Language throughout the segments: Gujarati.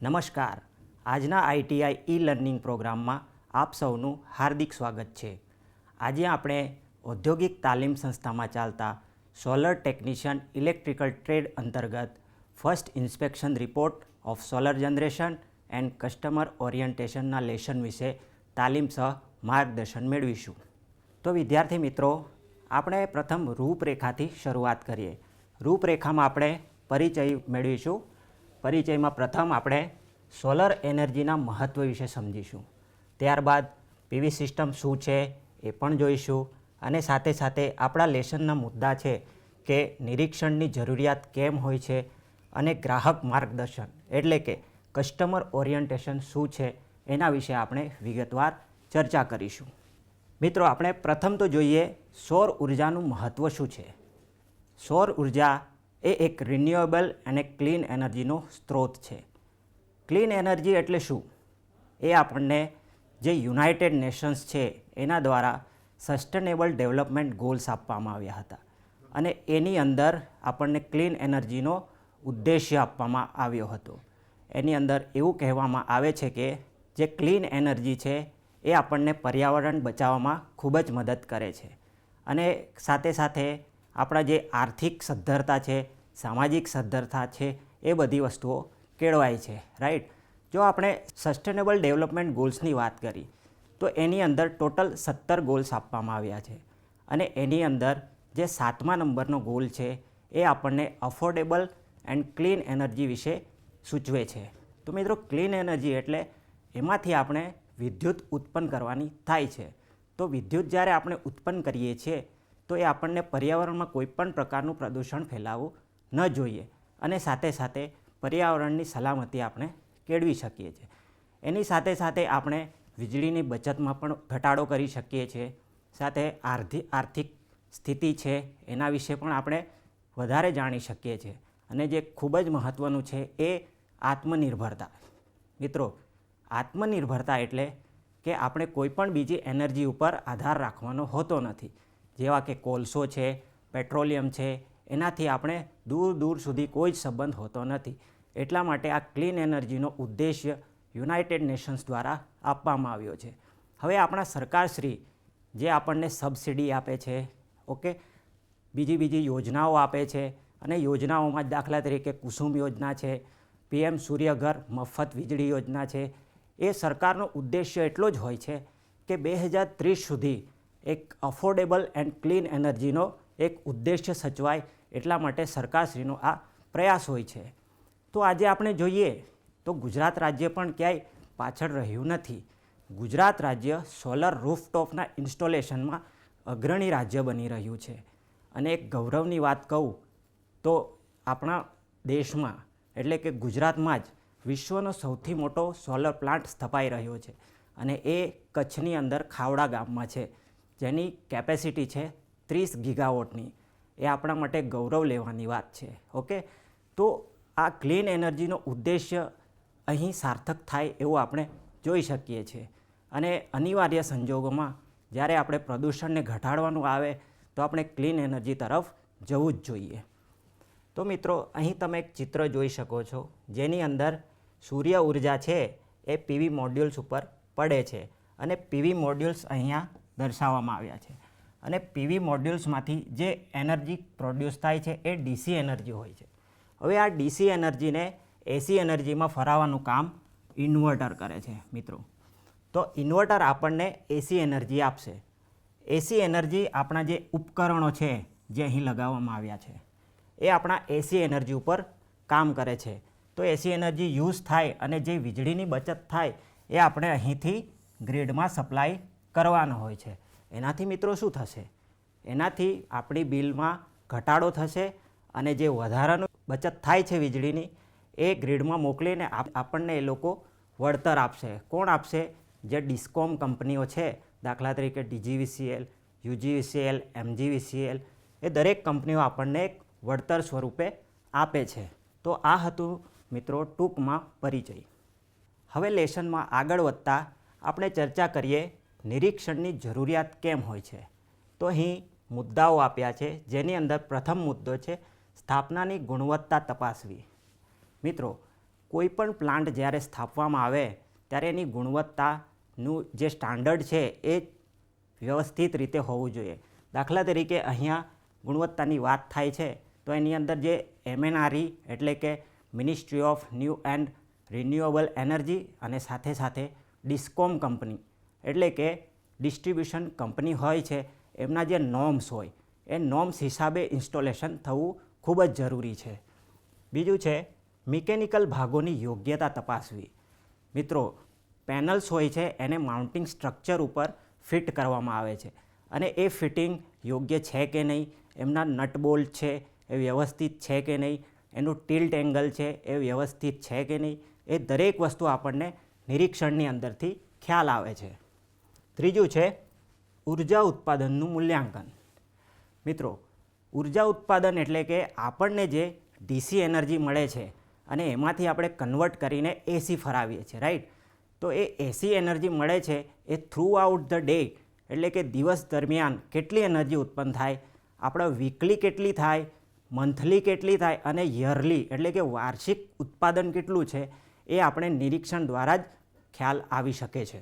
નમસ્કાર. આજના આઈટીઆઈ ઈ લર્નિંગ પ્રોગ્રામમાં આપ સૌનું હાર્દિક સ્વાગત છે. આજે આપણે ઔદ્યોગિક તાલીમ સંસ્થામાં ચાલતા સોલર ટેકનિશિયન ઇલેક્ટ્રિકલ ટ્રેડ અંતર્ગત first inspection report of solar generation and customer ઓરિએન્ટેશનના લેશન વિશે તાલીમ સહ માર્ગદર્શન મેળવીશું. તો વિદ્યાર્થી મિત્રો, આપણે પ્રથમ રૂપરેખાથી શરૂઆત કરીએ. રૂપરેખામાં આપણે પરિચય મેળવીશું. પરિચયમાં પ્રથમ આપણે સોલર એનર્જીના મહત્ત્વ વિશે સમજીશું. ત્યારબાદ પીવી સિસ્ટમ શું છે એ પણ જોઈશું, અને સાથે સાથે આપણા લેશનના મુદ્દા છે કે નિરીક્ષણની જરૂરિયાત કેમ હોય છે અને ગ્રાહક માર્ગદર્શન એટલે કે કસ્ટમર ઓરિએન્ટેશન શું છે એના વિશે આપણે વિગતવાર ચર્ચા કરીશું. મિત્રો, આપણે પ્રથમ તો જોઈએ સૌર ઉર્જાનું મહત્ત્વ શું છે. સૌર ઉર્જા એ એક રિન્યુએબલ અને ક્લીન એનર્જીનો સ્ત્રોત છે. ક્લીન એનર્જી એટલે શું? એ આપણને જે યુનાઇટેડ નેશન્સ છે એના દ્વારા સસ્ટેનેબલ ડેવલપમેન્ટ ગોલ્સ આપવામાં આવ્યા હતા, અને એની અંદર આપણને ક્લીન એનર્જીનો ઉદ્દેશ્ય આપવામાં આવ્યો હતો. એની અંદર એવું કહેવામાં આવે છે કે જે ક્લીન એનર્જી છે એ આપણને પર્યાવરણ બચાવવામાં ખૂબ જ મદદ કરે છે, અને સાથે સાથે આપણા જે આર્થિક સદ્ધરતા છે, સામાજિક સદ્ધરતા છે, એ બધી વસ્તુઓ કેળવાય છે. રાઈટ. જો આપણે સસ્ટેનેબલ ડેવલપમેન્ટ ગોલ્સની વાત કરી તો એની અંદર ટોટલ 17 ગોલ્સ આપવામાં આવ્યા છે, અને એની અંદર જે 7મા નંબરનો ગોલ છે એ આપણને અફોર્ડેબલ એન્ડ ક્લીન એનર્જી વિશે સૂચવે છે. તો મિત્રો, ક્લીન એનર્જી એટલે એમાંથી આપણે વિદ્યુત ઉત્પન્ન કરવાની થાય છે. તો વિદ્યુત જ્યારે આપણે ઉત્પન્ન કરીએ છીએ તો એ આપણને પર્યાવરણમાં કોઈ પણ પ્રકારનું પ્રદૂષણ ફેલાવવું ન જોઈએ, અને સાથે સાથે પર્યાવરણની સલામતી આપણે કેળવી શકીએ છીએ. એની સાથે સાથે આપણે વીજળીની બચતમાં પણ ઘટાડો કરી શકીએ છીએ. સાથે આર્થિક સ્થિતિ છે એના વિશે પણ આપણે વધારે જાણી શકીએ છીએ. અને જે ખૂબ જ મહત્ત્વનું છે એ આત્મનિર્ભરતા. મિત્રો, આત્મનિર્ભરતા એટલે કે આપણે કોઈ પણ બીજી એનર્જી ઉપર આધાર રાખવાનો હોતો નથી. જેવા કે કોલસો છે, પેટ્રોલિયમ છે, એનાથી આપણે દૂર દૂર સુધી કોઈ જ સંબંધ હોતો નથી. એટલા માટે આ ક્લીન એનર્જીનો ઉદ્દેશ્ય યુનાઇટેડ નેશન્સ દ્વારા આપવામાં આવ્યો છે. હવે આપણા સરકારશ્રી જે આપણને સબસિડી આપે છે, ઓકે, બીજી યોજનાઓ આપે છે, અને યોજનાઓમાં દાખલા તરીકે કુસુમ યોજના છે, PM સૂર્યઘર મફત વીજળી યોજના છે. એ સરકારનો ઉદ્દેશ્ય એટલો જ હોય છે કે 2030 સુધી એક અફોર્ડેબલ એન્ડ ક્લીન એનર્જીનો એક ઉદ્દેશ્ય સચવાય, એટલા માટે સરકારશ્રીનો આ પ્રયાસ હોય છે. તો આજે આપણે જોઈએ તો ગુજરાત રાજ્ય પણ ક્યાંય પાછળ રહ્યું નથી. ગુજરાત રાજ્ય સોલર રૂફટોપના ઇન્સ્ટોલેશનમાં અગ્રણી રાજ્ય બની રહ્યું છે. અને એક ગૌરવની વાત કહું તો આપણા દેશમાં એટલે કે ગુજરાતમાં જ વિશ્વનો સૌથી મોટો સોલર પ્લાન્ટ સ્થપાઈ રહ્યો છે, અને એ કચ્છની અંદર ખાવડા ગામમાં છે, જેની કેપેસિટી છે 30 ગીગાવોટની. એ આપણા માટે ગૌરવ લેવાની વાત છે. ઓકે, તો આ ક્લીન એનર્જીનો ઉદ્દેશ્ય અહીં સાર્થક થાય એવું આપણે જોઈ શકીએ છીએ. અને અનિવાર્ય સંજોગોમાં જ્યારે આપણે પ્રદૂષણને ઘટાડવાનું આવે તો આપણે ક્લીન એનર્જી તરફ જવું જ જોઈએ. તો મિત્રો, અહીં તમે એક ચિત્ર જોઈ શકો છો, જેની અંદર સૂર્ય ઉર્જા છે એ પીવી મોડ્યુલ્સ ઉપર પડે છે, અને પીવી મોડ્યુલ્સ અહીંયા દર્શાવવામાં આવ્યા છે. અને પીવી મોડ્યુલ્સમાંથી જે એનર્જી પ્રોડ્યુસ થાય છે એ ડીસી એનર્જી હોય છે. હવે આ ડીસી એનર્જીને એસી એનર્જીમાં ફરાવવાનું કામ ઇન્વર્ટર કરે છે. મિત્રો, તો ઇન્વર્ટર આપણને એસી એનર્જી આપશે. એસી એનર્જી આપણા જે ઉપકરણો છે જે અહીં લગાવવામાં આવ્યા છે એ આપણા એસી એનર્જી ઉપર કામ કરે છે. તો એસી એનર્જી યુઝ થાય અને જે વીજળીની બચત થાય એ આપણે અહીંથી ગ્રીડમાં સપ્લાય કરવાનો હોય છે. એનાથી મિત્રો શું થશે? એનાથી આપણી બિલમાં ઘટાડો થશે, અને જે વધારાનું બચત થાય છે વીજળીની એ ગ્રીડમાં મોકલીને આપણને એ લોકો વળતર આપશે. કોણ આપશે? જે ડિસ્કોમ કંપનીઓ છે, દાખલા તરીકે DGVCL, UGVCL, MGVCL, એ દરેક કંપનીઓ આપણને એક વળતર સ્વરૂપે આપે છે. તો આ હતું મિત્રો ટૂંકમાં પરિચય. હવે લેશનમાં આગળ વધતા આપણે ચર્ચા કરીએ નિરીક્ષણની જરૂરિયાત કેમ હોય છે. તો અહીં મુદ્દાઓ આપ્યા છે, જેની અંદર પ્રથમ મુદ્દો છે સ્થાપનાની ગુણવત્તા તપાસવી. મિત્રો, કોઈ પણ પ્લાન્ટ જ્યારે સ્થાપવામાં આવે ત્યારે એની ગુણવત્તાનું જે સ્ટાન્ડર્ડ છે એ વ્યવસ્થિત રીતે હોવું જોઈએ. દાખલા તરીકે અહીંયા ગુણવત્તાની વાત થાય છે તો એની અંદર જે MNRE એટલે કે ministry of new and renewable energy અને સાથે સાથે ડિસ્કોમ કંપની એટલે કે ડિસ્ટ્રીબ્યુશન કંપની હોય છે એમના જે નોર્મ્સ હોય એ નોર્મ્સ હિસાબે ઇન્સ્ટોલેશન થવું ખૂબ જ જરૂરી છે. બીજું છે મિકેનિકલ ભાગોની યોગ્યતા તપાસવી. મિત્રો, પેનલ્સ હોય છે એને માઉન્ટિંગ સ્ટ્રક્ચર ઉપર ફિટ કરવામાં આવે છે અને એ ફિટિંગ યોગ્ય છે કે નહીં, એમના નટ બોલ્ટ છે એ વ્યવસ્થિત છે કે નહીં, એનું ટિલ્ટ એંગલ છે એ વ્યવસ્થિત છે કે નહીં, એ દરેક વસ્તુ આપણને નિરીક્ષણની અંદરથી ખ્યાલ આવે છે. ત્રીજું છે ઉર્જા ઉત્પાદનનું મૂલ્યાંકન. મિત્રો, ઉર્જા ઉત્પાદન એટલે કે આપણને જે DC એનર્જી મળે છે અને એમાંથી આપણે કન્વર્ટ કરીને AC ફરાવીએ છીએ, રાઈટ? તો એ AC એનર્જી મળે છે એ થ્રુ આઉટ ધ ડે એટલે કે દિવસ દરમિયાન કેટલી એનર્જી ઉત્પન્ન થાય, આપણા વીકલી કેટલી થાય, મંથલી કેટલી થાય અને યરલી એટલે કે વાર્ષિક ઉત્પાદન કેટલું છે એ આપણે નિરીક્ષણ દ્વારા જ ખ્યાલ આવી શકે છે.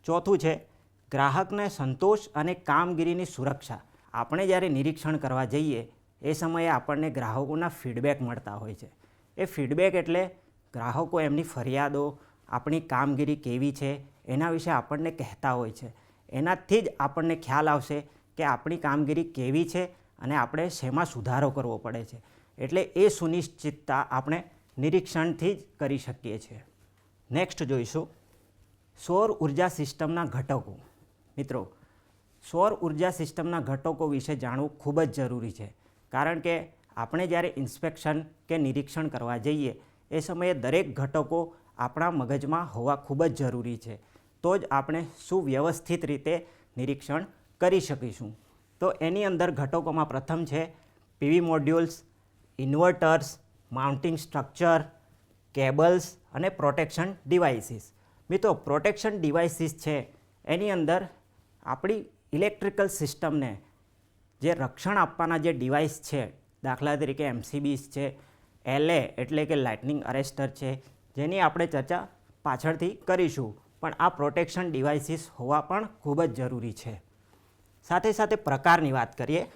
ચોથું છે ગ્રાહકને સંતોષ અને કામગીરીની સુરક્ષા. આપણે જ્યારે નિરીક્ષણ કરવા જઈએ એ સમયે આપણને ગ્રાહકોના ફીડબેક મળતા હોય છે. એ ફીડબેક એટલે ગ્રાહકો એમની ફરિયાદો, આપણી કામગીરી કેવી છે એના વિશે આપણને કહેતા હોય છે. એનાથી જ આપણને ખ્યાલ આવશે કે આપણી કામગીરી કેવી છે અને આપણે શેમાં સુધારો કરવો પડે છે. એટલે એ સુનિશ્ચિતતા આપણે નિરીક્ષણથી જ કરી શકીએ છીએ. નેક્સ્ટ જોઈશું સૌર ઉર્જા સિસ્ટમના ઘટકો. મિત્રો, સૌર ઉર્જા સિસ્ટમના ઘટકો વિશે જાણવું ખૂબ જ જરૂરી છે, કારણ કે આપણે જ્યારે ઇન્સ્પેક્શન કે નિરીક્ષણ કરવા જઈએ એ સમયે દરેક ઘટકો આપણા મગજમાં હોવા ખૂબ જ જરૂરી છે. તો જ આપણે સુવ્યવસ્થિત રીતે નિરીક્ષણ કરી શકીશું. તો એની અંદર ઘટકોમાં પ્રથમ છે PV modules, inverters, mounting structure, cables અને પ્રોટેક્શન ડિવાઇસીસ. મિત્રો, પ્રોટેક્શન ડિવાઇસીસ છે એની અંદર આપણી ઇલેક્ટ્રિકલ સિસ્ટમને જે રક્ષણ આપવાના જે ડિવાઇસ છે, દાખલા તરીકે MCBs છે, LA એટલે કે લાઇટનિંગ અરેસ્ટર છે, જેની આપણે ચર્ચા પાછળથી કરીશું, પણ આ પ્રોટેક્શન ડિવાઇસીસ હોવા પણ ખૂબ જ જરૂરી છે. સાથે સાથે પ્રકારની વાત કરીએ.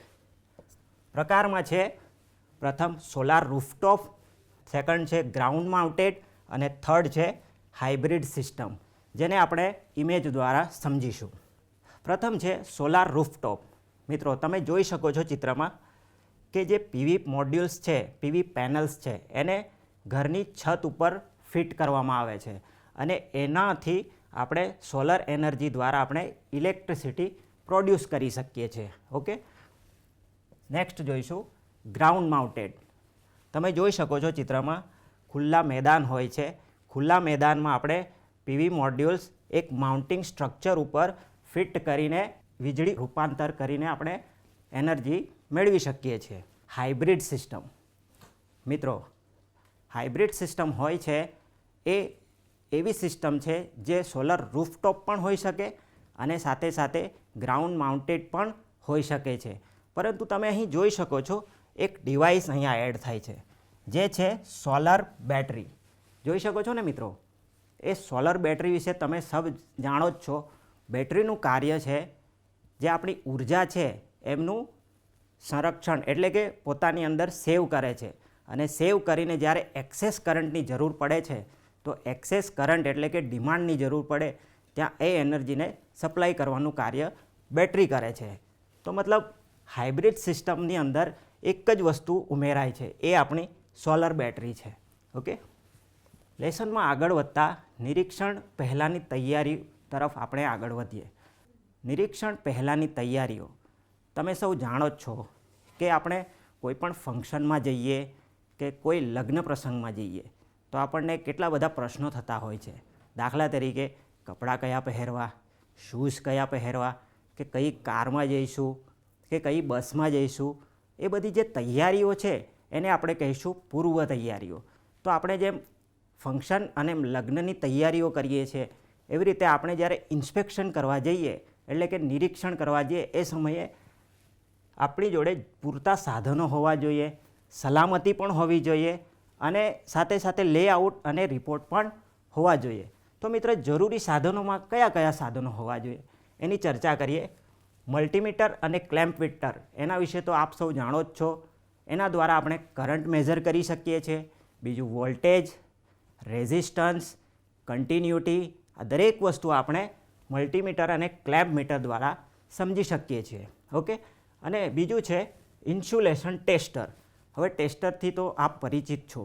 પ્રકારમાં છે પ્રથમ સોલાર રૂફટોપ, સેકન્ડ છે ગ્રાઉન્ડ માઉન્ટેડ અને થર્ડ છે હાઇબ્રિડ સિસ્ટમ, જેને આપણે ઇમેજ દ્વારા સમજીશું. પ્રથમ છે સોલાર રૂફટોપ. મિત્રો, તમે જોઈ શકો છો ચિત્રમાં કે જે PV મોડ્યુલ્સ છે, PV પેનલ્સ છે, એને ઘરની છત ઉપર ફિટ કરવામાં આવે છે અને એનાથી આપણે સોલર એનર્જી દ્વારા આપણે ઇલેક્ટ્રિસિટી પ્રોડ્યુસ કરી શકીએ છીએ. ઓકે, નેક્સ્ટ જોઈશું ગ્રાઉન્ડ માઉન્ટેડ. તમે જોઈ શકો છો ચિત્રમાં ખુલ્લા મેદાન હોય છે. ખુલ્લા મેદાનમાં આપણે PV મોડ્યુલ્સ એક માઉન્ટિંગ સ્ટ્રક્ચર ઉપર ફિટ કરીને વીજળી રૂપાંતર કરીને આપણે એનર્જી મેળવી શકીએ છીએ. Hybrid system. મિત્રો, હાઇબ્રિડ સિસ્ટમ હોય છે એ એવી સિસ્ટમ છે જે સોલર રૂફટોપ પણ હોઈ શકે અને સાથે સાથે ગ્રાઉન્ડ માઉન્ટેડ પણ હોઈ શકે છે. પરંતુ તમે અહીં જોઈ શકો છો એક ડિવાઇસ અહીંયા એડ થાય છે, જે છે સોલર બેટરી. જોઈ શકો છો ને મિત્રો? એ સોલર બેટરી વિશે તમે સબ જાણો જ છો. બેટરીનું કાર્ય છે જે આપણી ઉર્જા છે એમનું સંરક્ષણ એટલે કે પોતાની અંદર સેવ કરે છે અને સેવ કરીને જ્યારે એક્સેસ કરંટની જરૂર પડે છે તો એક્સેસ કરંટ એટલે કે ડિમાન્ડની જરૂર પડે ત્યાં એ એનર્જીને સપ્લાય કરવાનું કાર્ય બેટરી કરે છે. તો મતલબ હાઇબ્રિડ સિસ્ટમની અંદર એક જ વસ્તુ ઉમેરાય છે, એ આપણી સોલર બેટરી છે. ઓકે, લેસનમાં આગળ વધતા નિરીક્ષણ પહેલાંની તૈયારી તરફ આપણે આગળ વધીએ. નિરીક્ષણ પહેલાંની તૈયારીઓ. તમે સૌ જાણો જ છો કે આપણે કોઈ પણ ફંક્શનમાં જઈએ કે કોઈ લગ્ન પ્રસંગમાં જઈએ તો આપણને કેટલા બધા પ્રશ્નો થતા હોય છે. દાખલા તરીકે કપડાં કયા પહેરવા, શૂઝ કયા પહેરવા, કે કઈ કારમાં જઈશું કે કઈ બસમાં જઈશું. એ બધી જે તૈયારીઓ છે એને આપણે કહીશું પૂર્વ તૈયારીઓ. તો આપણે જેમ ફંક્શન અને લગ્નની તૈયારીઓ કરીએ છીએ એવી રીતે આપણે જ્યારે ઇન્સ્પેક્શન કરવા જઈએ એટલે કે નિરીક્ષણ કરવા જઈએ એ સમયે આપણી જોડે પૂરતા સાધનો હોવા જોઈએ, સલામતી પણ હોવી જોઈએ અને સાથે સાથે લેઆઉટ અને રિપોર્ટ પણ હોવા જોઈએ. તો મિત્રો જરૂરી સાધનોમાં કયા કયા સાધનો હોવા જોઈએ એની ચર્ચા કરીએ. મલ્ટીમીટર અને ક્લેમ્પ મીટર એના વિશે તો આપ સૌ જાણો જ છો. એના દ્વારા આપણે કરંટ મેઝર કરી શકીએ છીએ. બીજું વોલ્ટેજ, રેઝિસ્ટન્સ, કન્ટિન્યુટી, આ દરેક વસ્તુ આપણે મલ્ટીમીટર અને ક્લેમ્પ મીટર દ્વારા સમજી શકીએ છીએ. ઓકે. અને બીજું છે ઇન્સ્યુલેશન ટેસ્ટર. હવે ટેસ્ટરથી તો આપ પરિચિત છો.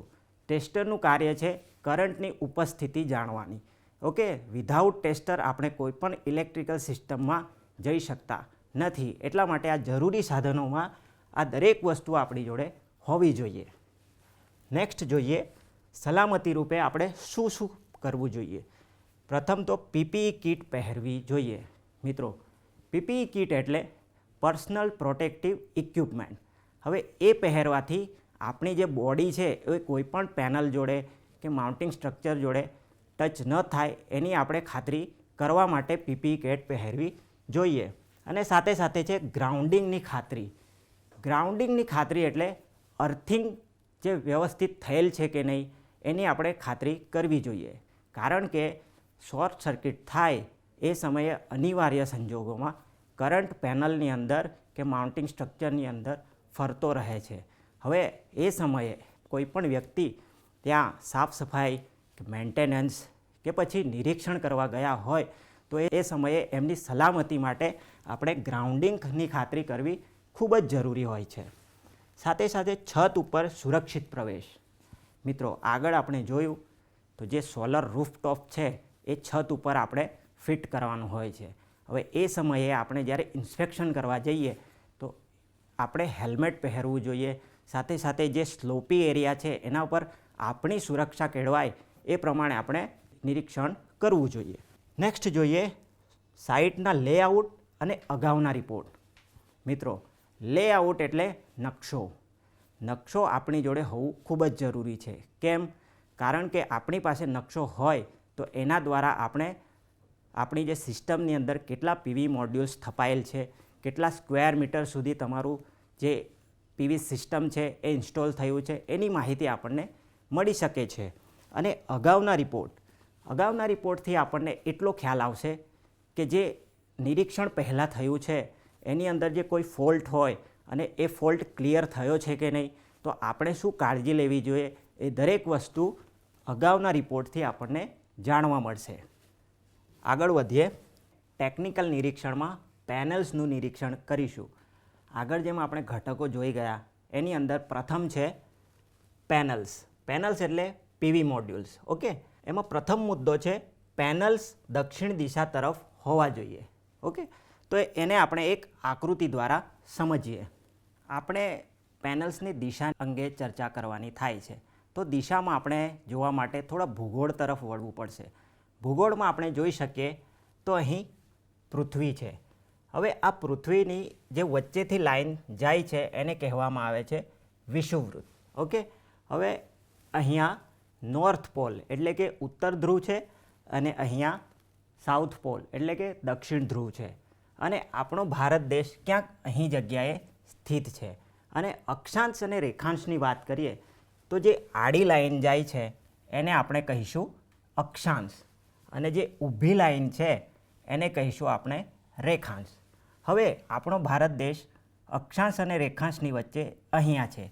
ટેસ્ટરનું કાર્ય છે કરંટની ઉપસ્થિતિ જાણવાની. ઓકે. વિધાઉટ ટેસ્ટર આપણે કોઈપણ ઇલેક્ટ્રિકલ સિસ્ટમમાં જઈ શકતા નથી. એટલા માટે આ જરૂરી સાધનોમાં આ દરેક વસ્તુ આપણી જોડે હોવી જોઈએ. નેક્સ્ટ જોઈએ સલામતી રૂપે આપણે શું શું કરવું જોઈએ. પ્રથમ તો પીપીઈ કીટ પહેરવી જોઈએ. મિત્રો, પીપીઈ કીટ એટલે પર્સનલ પ્રોટેક્ટિવ ઇક્વિપમેન્ટ. હવે એ પહેરવાથી આપણી જે બોડી છે એ કોઈપણ પેનલ જોડે કે માઉન્ટિંગ સ્ટ્રક્ચર જોડે ટચ ન થાય એની આપણે ખાતરી કરવા માટે પીપીઈ કીટ પહેરવી જોઈએ. અને સાથે સાથે છે ગ્રાઉન્ડિંગની ખાતરી. ગ્રાઉન્ડિંગની ખાતરી એટલે અર્થિંગ જે વ્યવસ્થિત થયેલ છે કે નહીં એની આપણે ખાતરી કરવી જોઈએ. કારણ કે શોર્ટ સર્કિટ થાય એ સમયે અનિવાર્ય સંજોગોમાં કરંટ પેનલની અંદર કે માઉન્ટિંગ સ્ટ્રક્ચરની અંદર ફરતો રહે છે. હવે એ સમયે કોઈપણ વ્યક્તિ ત્યાં સાફ સફાઈ કે મેન્ટેનન્સ કે પછી નિરીક્ષણ કરવા ગયા હોય તો એ સમયે એમની સલામતી માટે આપણે ગ્રાઉન્ડિંગની ખાતરી કરવી ખૂબ જ જરૂરી હોય છે. સાથે સાથે છત ઉપર સુરક્ષિત પ્રવેશ. મિત્રો, આગળ આપણે જોયું તો જે સોલર રૂફટોપ છે એ છત ઉપર આપણે ફિટ કરવાનું હોય છે. હવે એ સમયે આપણે જ્યારે ઇન્સ્પેક્શન કરવા જઈએ તો આપણે હેલ્મેટ પહેરવું જોઈએ. સાથે સાથે જે સ્લોપી એરિયા છે એના ઉપર આપણી સુરક્ષા કેળવાય એ પ્રમાણે આપણે નિરીક્ષણ કરવું જોઈએ. નેક્સ્ટ જોઈએ સાઇટના લેઆઉટ અને અગાઉના રિપોર્ટ. મિત્રો, લેઆઉટ એટલે નકશો. નકશો આપણી જોડે હોવું ખૂબ જ જરૂરી છે. કેમ? કારણ કે આપણી પાસે નકશો હોય તો એના દ્વારા આપણે આપણી જે સિસ્ટમની અંદર કેટલા પીવી મોડ્યુલ્સ સ્થપાયેલ છે, કેટલા સ્ક્વેર મીટર સુધી તમારું જે પીવી સિસ્ટમ છે એ ઇન્સ્ટોલ થયું છે એની માહિતી આપણને મળી શકે છે. અને અગાઉના રિપોર્ટથી આપણને એટલો ખ્યાલ આવશે કે જે નિરીક્ષણ પહેલાં થયું છે એની અંદર જે કોઈ ફોલ્ટ હોય અને એ ફોલ્ટ ક્લિયર થયો છે કે નહીં, તો આપણે શું કાળજી લેવી જોઈએ એ દરેક વસ્તુ અગાઉના રિપોર્ટથી આપણને જાણવા મળશે. આગળ વધીએ. ટેકનિકલ નિરીક્ષણમાં પેનલ્સનું નિરીક્ષણ કરીશું. આગળ જેમ આપણે ઘટકો જોઈ ગયા એની અંદર પ્રથમ છે પેનલ્સ. પેનલ્સ એટલે પીવી મોડ્યુલ્સ. ઓકે. એમાં પ્રથમ મુદ્દો છે પેનલ્સ દક્ષિણ દિશા તરફ હોવા જોઈએ. ઓકે. તો એને આપણે એક આકૃતિ દ્વારા સમજીએ. આપણે પેનલ્સની દિશા અંગે ચર્ચા કરવાની થાય છે તો દિશામાં આપણે જોવા માટે થોડા ભૂગોળ તરફ વળવું પડશે. ભૂગોળમાં આપણે જોઈ શકીએ તો અહીં પૃથ્વી છે. હવે આ પૃથ્વીની જે વચ્ચેથી લાઈન જાય છે એને કહેવામાં આવે છે વિષુવવૃત્ત. ઓકે. હવે અહીંયા નોર્થ પોલ એટલે કે ઉત્તર ધ્રુવ છે અને અહીંયા સાઉથ પોલ એટલે કે દક્ષિણ ધ્રુવ છે. અને આપણો ભારત દેશ ક્યાંક અહીં જગ્યાએ સ્થિત છે. અને અક્ષાંશ અને રેખાંશની વાત કરીએ તો જે આડી લાઈન જાય છે એને આપણે કહીશું અક્ષાંશ અને જે ઊભી લાઈન છે એને કહીશું આપણે રેખાંશ. હવે આપણો ભારત દેશ અક્ષાંશ અને રેખાંશની વચ્ચે અહીંયા છે.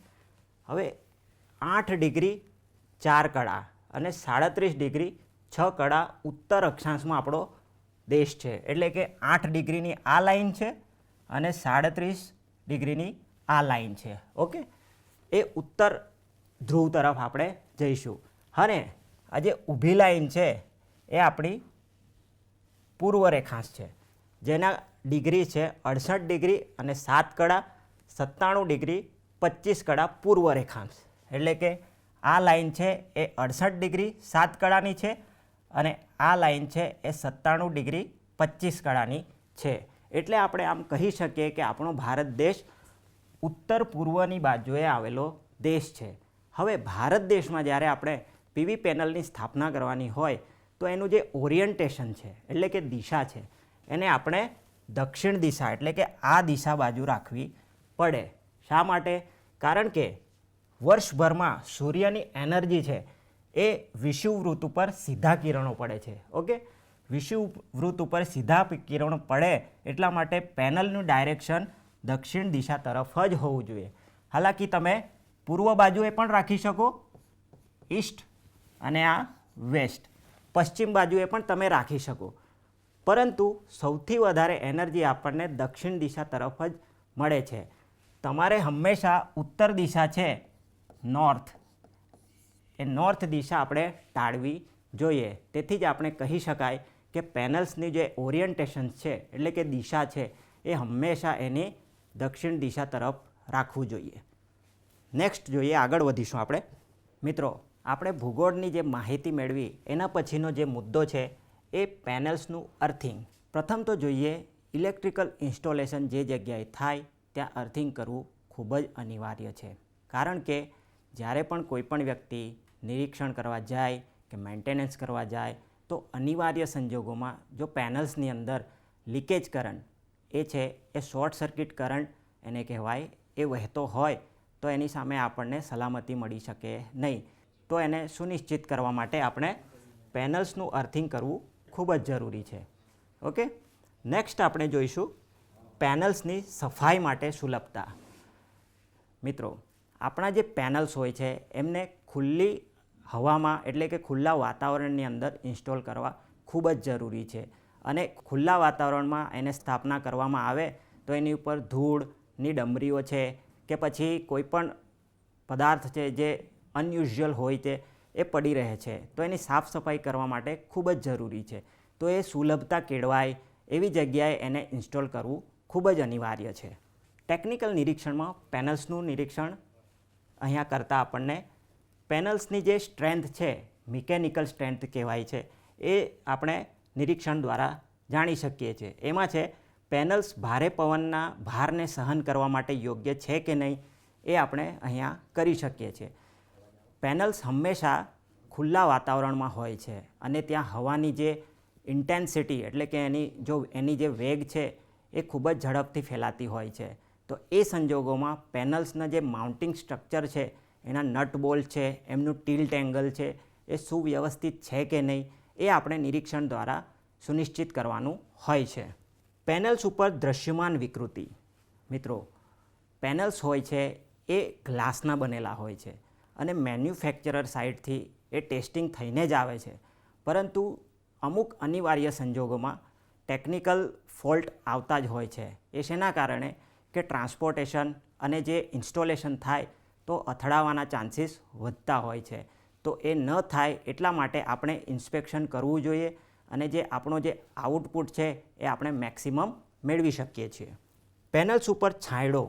હવે 8 ડિગ્રી 4 કળા અને 37 ડિગ્રી 6 કળા ઉત્તર અક્ષાંશમાં આપણો દેશ છે. એટલે કે 8 ડિગ્રીની આ લાઈન છે અને 37 ડિગ્રીની આ લાઈન છે. ઓકે. એ ઉત્તર ધ્રુવ તરફ આપણે જઈશું. અને આ જે ઊભી લાઈન છે એ આપણી પૂર્વ રેખાંશ છે જેના ડિગ્રી છે 68 ડિગ્રી અને 7 કળા 97 ડિગ્રી 25 કળા પૂર્વ રેખાંશ. એટલે કે આ લાઈન છે એ 68 ડિગ્રી 7 કળાની છે અને આ લાઈન છે એ 97 ડિગ્રી 25 કળાની છે. એટલે આપણે આમ કહી શકીએ કે આપણો ભારત દેશ ઉત્તર પૂર્વની બાજુએ આવેલો દેશ છે. હવે ભારત દેશમાં જ્યારે આપણે પીવી પેનલની સ્થાપના કરવાની હોય તો એનું જે ઓરિયન્ટેશન છે એટલે કે દિશા છે એને આપણે દક્ષિણ દિશા એટલે કે આ દિશા બાજુ રાખવી પડે. શા માટે? કારણ કે વર્ષભરમાં સૂર્યની એનર્જી છે એ વિષુવવૃત્ત ઉપર સીધા કિરણો પડે છે. ઓકે, વિષુવવૃત્ત ઉપર સીધા કિરણો પડે એટલા માટે પેનલનું ડાયરેક્શન દક્ષિણ દિશા તરફ જ હોવું જોઈએ. હાલાકી તમે પૂર્વ બાજુએ પણ રાખી શકો, ઈસ્ટ, અને આ વેસ્ટ, પશ્ચિમ બાજુએ પણ તમે રાખી શકો, પરંતુ સૌથી વધારે એનર્જી આપણને દક્ષિણ દિશા તરફ જ મળે છે. તમારે હંમેશા ઉત્તર દિશા છે નોર્થ, એ નોર્થ દિશા આપણે ટાળવી જોઈએ. તેથી જ આપણે કહી શકાય કે પેનલ્સની જે ઓરિયન્ટેશન છે એટલે કે દિશા છે એ હંમેશા એની દક્ષિણ દિશા તરફ રાખવું જોઈએ. નેક્સ્ટ જોઈએ, આગળ વધીશું આપણે. મિત્રો, આપણે ભૂગોળની જે માહિતી મેળવી એના પછીનો જે મુદ્દો છે એ પેનલ્સનું અર્થિંગ. પ્રથમ તો જોઈએ, ઇલેક્ટ્રિકલ ઇન્સ્ટોલેશન જે જગ્યાએ થાય ત્યાં અર્થિંગ કરવું ખૂબ જ અનિવાર્ય છે. કારણ કે જ્યારે પણ કોઈ પણ વ્યક્તિ નિરીક્ષણ કરવા જાય કે મેન્ટેનન્સ કરવા જાય તો અનિવાર્ય સંજોગોમાં જો પેનલ્સની અંદર લીકેજ કરંટ એ છે એ શોર્ટ સર્કિટ કરંટ એને કહેવાય, એ વહેતો હોય તો એની સામે આપણને સલામતી મળી શકે નહીં. તો એને સુનિશ્ચિત કરવા માટે આપણે પેનલ્સનું અર્થિંગ કરવું ખૂબ જ જરૂરી છે. ઓકે, નેક્સ્ટ આપણે જોઈશું પેનલ્સની સફાઈ માટે સુલભતા. મિત્રો, આપણા જે પેનલ્સ હોય છે એમને ખુલ્લી હવામાં એટલે કે ખુલ્લા વાતાવરણની અંદર ઇન્સ્ટોલ કરવા ખૂબ જ જરૂરી છે. અને ખુલ્લા વાતાવરણમાં એને સ્થાપના કરવામાં આવે તો એની ઉપર ધૂળની ડમરીઓ છે કે પછી કોઈ પણ પદાર્થ છે જે અનયુઝ્યુઅલ હોય છે એ પડી રહે છે, તો એની સાફ સફાઈ કરવા માટે ખૂબ જ જરૂરી છે. તો એ સુલભતા કેળવાય એવી જગ્યાએ એને ઇન્સ્ટોલ કરવું ખૂબ જ અનિવાર્ય છે. ટેકનિકલ નિરીક્ષણમાં પેનલ્સનું નિરીક્ષણ અહીંયા કરતાં આપણને પેનલ્સની જે સ્ટ્રેન્થ છે, મિકેનિકલ સ્ટ્રેન્થ કહેવાય છે, એ આપણે નિરીક્ષણ દ્વારા જાણી શકીએ છીએ. એમાં છે પેનલ્સ ભારે પવનના ભારને સહન કરવા માટે યોગ્ય છે કે નહીં એ આપણે અહીંયા કરી શકીએ છીએ. પેનલ્સ હંમેશા ખુલ્લા વાતાવરણમાં હોય છે અને ત્યાં હવાની જે ઇન્ટેન્સિટી એટલે કે એની જે વેગ છે એ ખૂબ જ ઝડપથી ફેલાતી હોય છે. તો એ સંજોગોમાં પેનલ્સના જે માઉન્ટિંગ સ્ટ્રક્ચર છે, એના નટ બોલ્ટ છે, એમનું ટિલ્ટ એંગલ છે, એ સુવ્યવસ્થિત છે કે નહીં એ આપણે નિરીક્ષણ દ્વારા સુનિશ્ચિત કરવાનું હોય છે. પેનલ્સ ઉપર દૃશ્યમાન વિકૃતિ. મિત્રો, પેનલ્સ હોય છે એ ગ્લાસના બનેલા હોય છે અને મેન્યુફેક્ચરર સાઇડથી એ ટેસ્ટિંગ થઈને જ આવે છે, પરંતુ અમુક અનિવાર્ય સંજોગોમાં ટેકનિકલ ફોલ્ટ આવતા જ હોય છે. એ શેના કારણે કે ટ્રાન્સપોર્ટેશન અને જે ઇન્સ્ટોલેશન થાય તો અથડાવાના ચાન્સીસ વધતા હોય છે. તો એ ન થાય એટલા માટે આપણે ઇન્સ્પેક્શન કરવું જોઈએ અને જે આપણો જે આઉટપુટ છે એ આપણે મેક્સિમમ મેળવી શકીએ છીએ. પેનલ્સ ઉપર છાંયડો.